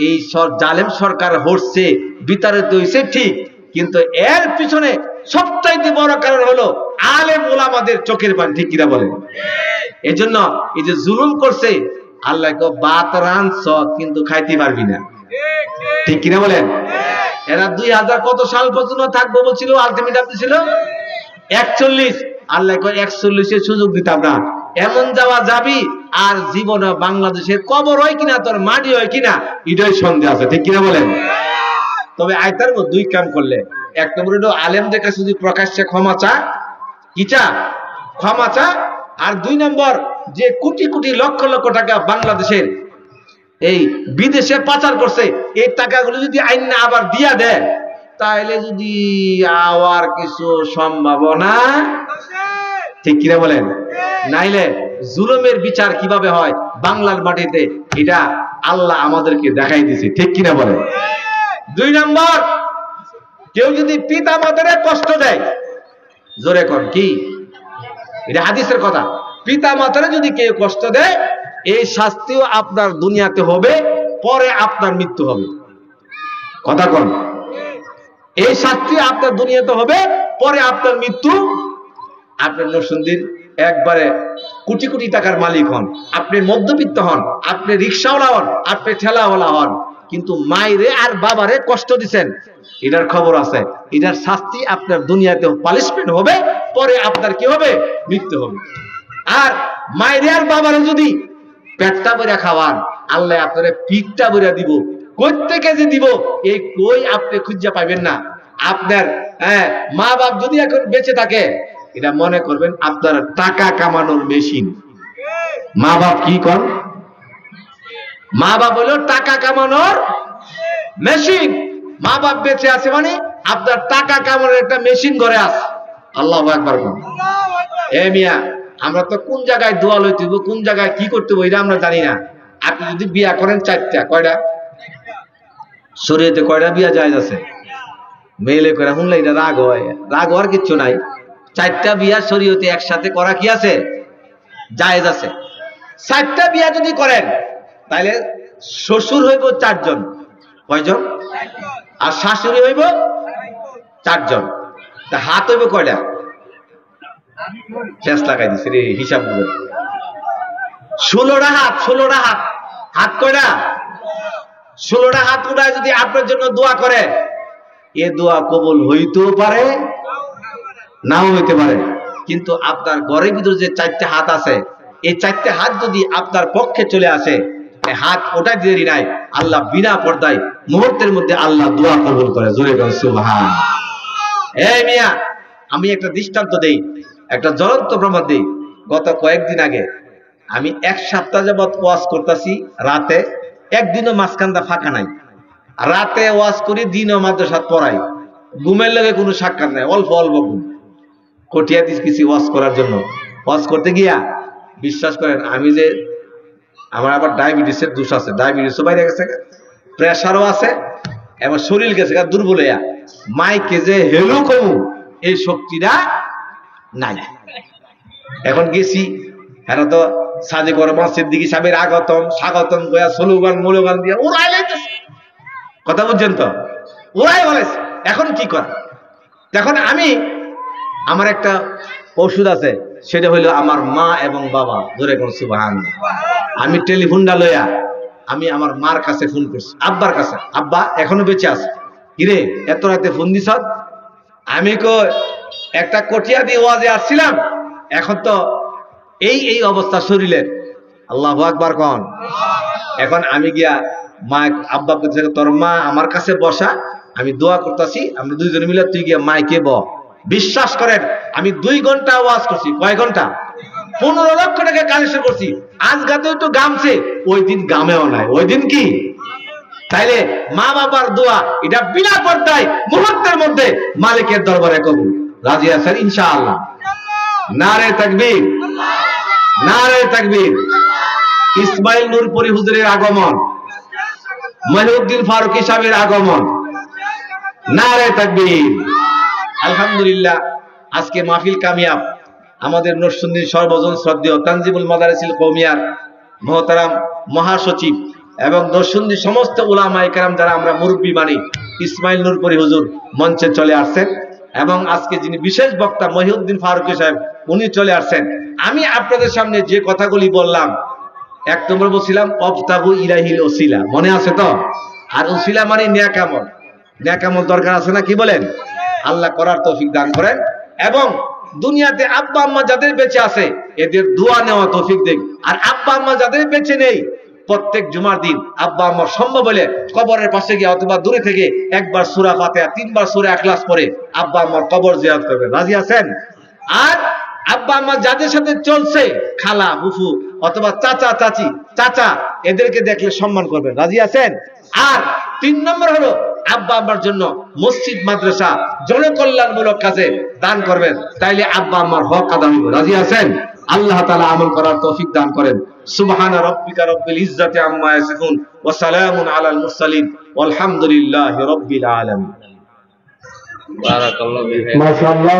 এই জালেম সরকার হচ্ছে, বিতাড়িত হয়েছে, ঠিক, কিন্তু এর পিছনে সবচাইতে বড় কারণ হলো আলেম ওলামাদের চোখের পানি, ঠিক কিনা বলেন? এজন্য এই যে জুলুম করছে, আল্লাহ বাত রানছ কিন্তু খাইতে পারবি না, ঠিক কিনা বলেন? এরা 2000 কত সাল পর্যন্ত থাকবো বলছিল, আলটিমেটাম ছিল 41। আল্লাহ 41-এর সুযোগ দিতাম না, এমন যাওয়া যাবি আর জীবনে বাংলাদেশের কবর হয় কিনা, তোর মাটি হয় কিনা, এটাই সন্দেহ আছে, ঠিক কিনা বলেন? তবে আয়তার মধ্যে 2 কাম করলে, এক নম্বর হলো আলেমদের কাছে যদি প্রকাশ্যে ক্ষমা চা, কি চা? ক্ষমা চা। আর 2 নম্বর, যে কোটি কোটি লক্ষ লক্ষ টাকা বাংলাদেশের এই বিদেশে পাচার করছে, এই টাকাগুলো যদি আইন না আবার দিয়া দেয়, তাহলে যদি আওয়ার কিছু সম্ভাবনা, ঠিক কিনা বলেন? নাইলে জুলুমের বিচার কিভাবে হয় বাংলার মাটিতে, এটা আল্লাহ আমাদেরকে দেখাই দিয়েছে, ঠিক কিনা বলেন? 2 নম্বর, কেউ যদি পিতা মাতারে কষ্ট দেয়, জোরে কর, কি এটা হাদিসের কথা, পিতা মাতারে যদি কেউ কষ্ট দেয়, এই শাস্তিও আপনার দুনিয়াতে হবে, পরে আপনার মৃত্যু হবে। কথা কন, এই শাস্তি আপনার দুনিয়াতে হবে, পরে আপনার মৃত্যু। আপনার নরসিংদীর একবারে কোটি কোটি টাকার মালিক হন, আপনি মধ্যবিত্ত হন, আপনি রিক্সাওয়ালা হন, আপনি ঠেলাওয়ালা হন, কিন্তু মায়েরে আর বাবারে কষ্ট দিচ্ছেন, এটার খবর আছে, এটার শাস্তি আপনার দুনিয়াতে পানিশমেন্ট হবে, পরে আপনার কি হবে? মৃত্যু হবে। আর মায়েরে আর বাবারে যদি পেটটা ভরে খাওয়ান, আল্লাহ আপনারে পিঠটা ভরে দিব, কই থেকে যে দিব এই কই আপনি খুঁজে পাবেন না। আপনার মা বাপ যদি এখন বেঁচে থাকে, এটা মনে করবেন আপনার টাকা কামানোর মেশিন। মা বাপ কি কর? মা বাপ হলো টাকা কামানোর মেশিন। মা বাপ বেঁচে আছে মানে আপনার টাকা কামানোর একটা মেশিন ঘরে আছে। আল্লাহু আকবার। এ মিয়া, আমরা তো কোন জায়গায় দোয়া লইতে হইব, কোন জায়গায় কি করতে হইব এটা আমরা জানি না। আপনি যদি বিয়া করেন 4টা, কয়টা শরীয়তে কয়টা বিয়া জায়েজ আছে? মেলে করে শুনলে এটা রাগ হয়, রাগ হওয়ার কিচ্ছু নাই। 4টা বিয়া শরীয়তে একসাথে করা কি আছে? জায়েজ আছে। 4টা বিয়া যদি করেন তাহলে শ্বশুর হইব 4 জন, কয়জন? আর শাশুড়ি হইব 4 জন। তা হাত হইব কয়টা? শেষ লাগাই দিছে রে হিসাব করে। 16টা হাত, 16টা হাত। হাত কয়টা? 16টা হাত উঠায় যদি আপনার জন্য দোয়া করে, এ দোয়া কবুল হইতেও পারে নাও হইতে পারে। কিন্তু আপনার ঘরের ভিতরে যে 4টা হাত আছে, এই 4টা হাত যদি আপনার পক্ষে চলে আসে, এই হাত ওটাই দেরি নাই, আল্লাহ বিনা পর্দায় মুহূর্তের মধ্যে আল্লাহ দোয়া কবুল করে। জোরে বলেন সুবহান। এই মিয়া, আমি একটা দৃষ্টান্ত দেই, একটা জ্বলন্ত প্রমাণ দেই। গত কয়েকদিন আগে আমি 1 সপ্তাহ যাবৎ ওয়াজ করতেছি রাতে, একদিনও মাঝখানটা ফাঁকা নাই। রাতে ওয়াজ করি, দিনও মাদ্রাসা পড়াই, ঘুমের লগে কোনো সাক্ষাৎ নাই, অল্প অল্প ঘুম। কটিয়া দিচ্ছি ওয়াজ করার জন্য। ওয়াজ করতে গিয়া বিশ্বাস করেন, আমি যে আমার আবার ডায়াবেটিসের দোষ আছে, ডায়াবেটিসও বাইরে গেছে, প্রেশারও আছে, এবং শরীর গেছে দুর্বল হইয়া, মাইকে যে হেলো কমু এই শক্তিটা নাই। এখন গেছি, এরা তো সাজে করে সিদ্দিকী সাহেবের আগতম স্বাগতম গয়া স্লোগান মূলগান দিয়ে ওরাই লাইতেছে, কথা বুঝছেন তো, ওরাই বলেছে। এখন কি করে? এখন আমি, আমার একটা ওষুধ আছে, সেটা হইলো আমার মা এবং বাবা। ধরে কোন সুবহানাল্লাহ। আমি টেলিফোনটা লইয়া আমি আমার মার কাছে ফোন করছি, আব্বার কাছে। আব্বা এখনো বেঁচে আছে। কিরে এত রাতে ফোন দিছ? আমি একটা কটিয়া দিয়ে ওয়াজে আসছিলাম, এখন তো এই এই অবস্থা শরীরের। আল্লাহু আকবার কোন। এখন আমি গিয়া মা, আব্বা বলছে তোর মা আমার কাছে বসা, আমি দোয়া করতেছি, আমরা দুইজনে মিলে, তুই গিয়া মাইকে ব। বিশ্বাস করেন, আমি 2 ঘন্টা ওয়াজ করছি। কয় ঘন্টা? 15 লক্ষ টাকা কালেকশন করছি। আজ গাতে একটু গামছে, ওই দিন গামেও নাই। ওই দিন কি? তাইলে মা বাবার দোয়া এটা বিনা পর্দায় মুহূর্তের মধ্যে মালিকের দরবারে কবুল। রাজি আছেন ইনশাআল্লাহ? নারে তাকবীর, নারে তাকবীর। ইসমাইল নূরপুরি হুজুরের আগমন, মহিউদ্দিন ফারুকী সাহেবের আগমন, নারে তাকবীর। আলহামদুলিল্লাহ, আজকে মাহফিল কামিয়াব। আমাদের নরসিংদীর সর্বজন শ্রদ্ধেয় তানজিমুল মাদারিসিল কওমিয়ার মহতারাম মহাসচিব এবং নরসিংদীর সমস্ত উলামায়ে কেরাম যারা আমরা মুরব্বী মানি, ইসমাইল নূরপুরি হুজুর মঞ্চে চলে আসছেন, এবং আজকে যিনি বিশেষ বক্তা মহিউদ্দিন ফারুকী সাহেব, উনি চলে আসছেন। আমি আপনাদের সামনে যে কথাগুলি বললাম, 1 নম্বর বলছিলাম অবতাগু ইলাহিল ওসিলা, মনে আছে তো? আর ওসিলা মানে নেক আমল। নেক আমল দরকার আছে না? কি বলেন? আল্লাহ করার তৌফিক দান করেন, এবং দুনিয়াতে আব্বা আম্মা যাদের বেঁচে আছে এদের দোয়া নেওয়া তৌফিক দেন। আর আব্বা আম্মা যাদের বেঁচে নেই, প্রত্যেক জুমার দিন আব্বা আম্মার সম্ভব হলে কবরের পাশে গিয়ে অথবা দূরে থেকে 1 বার সূরা ফাতিহা, 3 বার সূরা ইখলাস পড়ে আব্বা আম্মার কবর জিয়ারত করবেন। রাজি আছেন? আর আব্বা আম্মা যাদের সাথে চলছে, খালা ফুফু অথবা চাচা চাচি, চাচা, এদেরকে দেখলে সম্মান করবেন। রাজি আছেন? আর 3 নম্বর হলো আব্বা আম্মার জন্য মসজিদ মাদ্রাসা জনকল্যাণমূলক কাজে দান করবেন, তাইলে আব্বা আম্মার হক আদায় হবে। রাজি আছেন? আল্লাহ তাআলা আমল করার তৌফিক দান করেন। সুবহানা রাব্বিকা রাব্বিল ইজ্জাতি আম্মা ইয়াসিফুন ওয়া সালামুন আলাল মুরসালিন ওয়ালহামদুলিল্লাহি রাব্বিল আলামিন। বারাকাল্লাহু ফীক। মাশাআল্লাহ।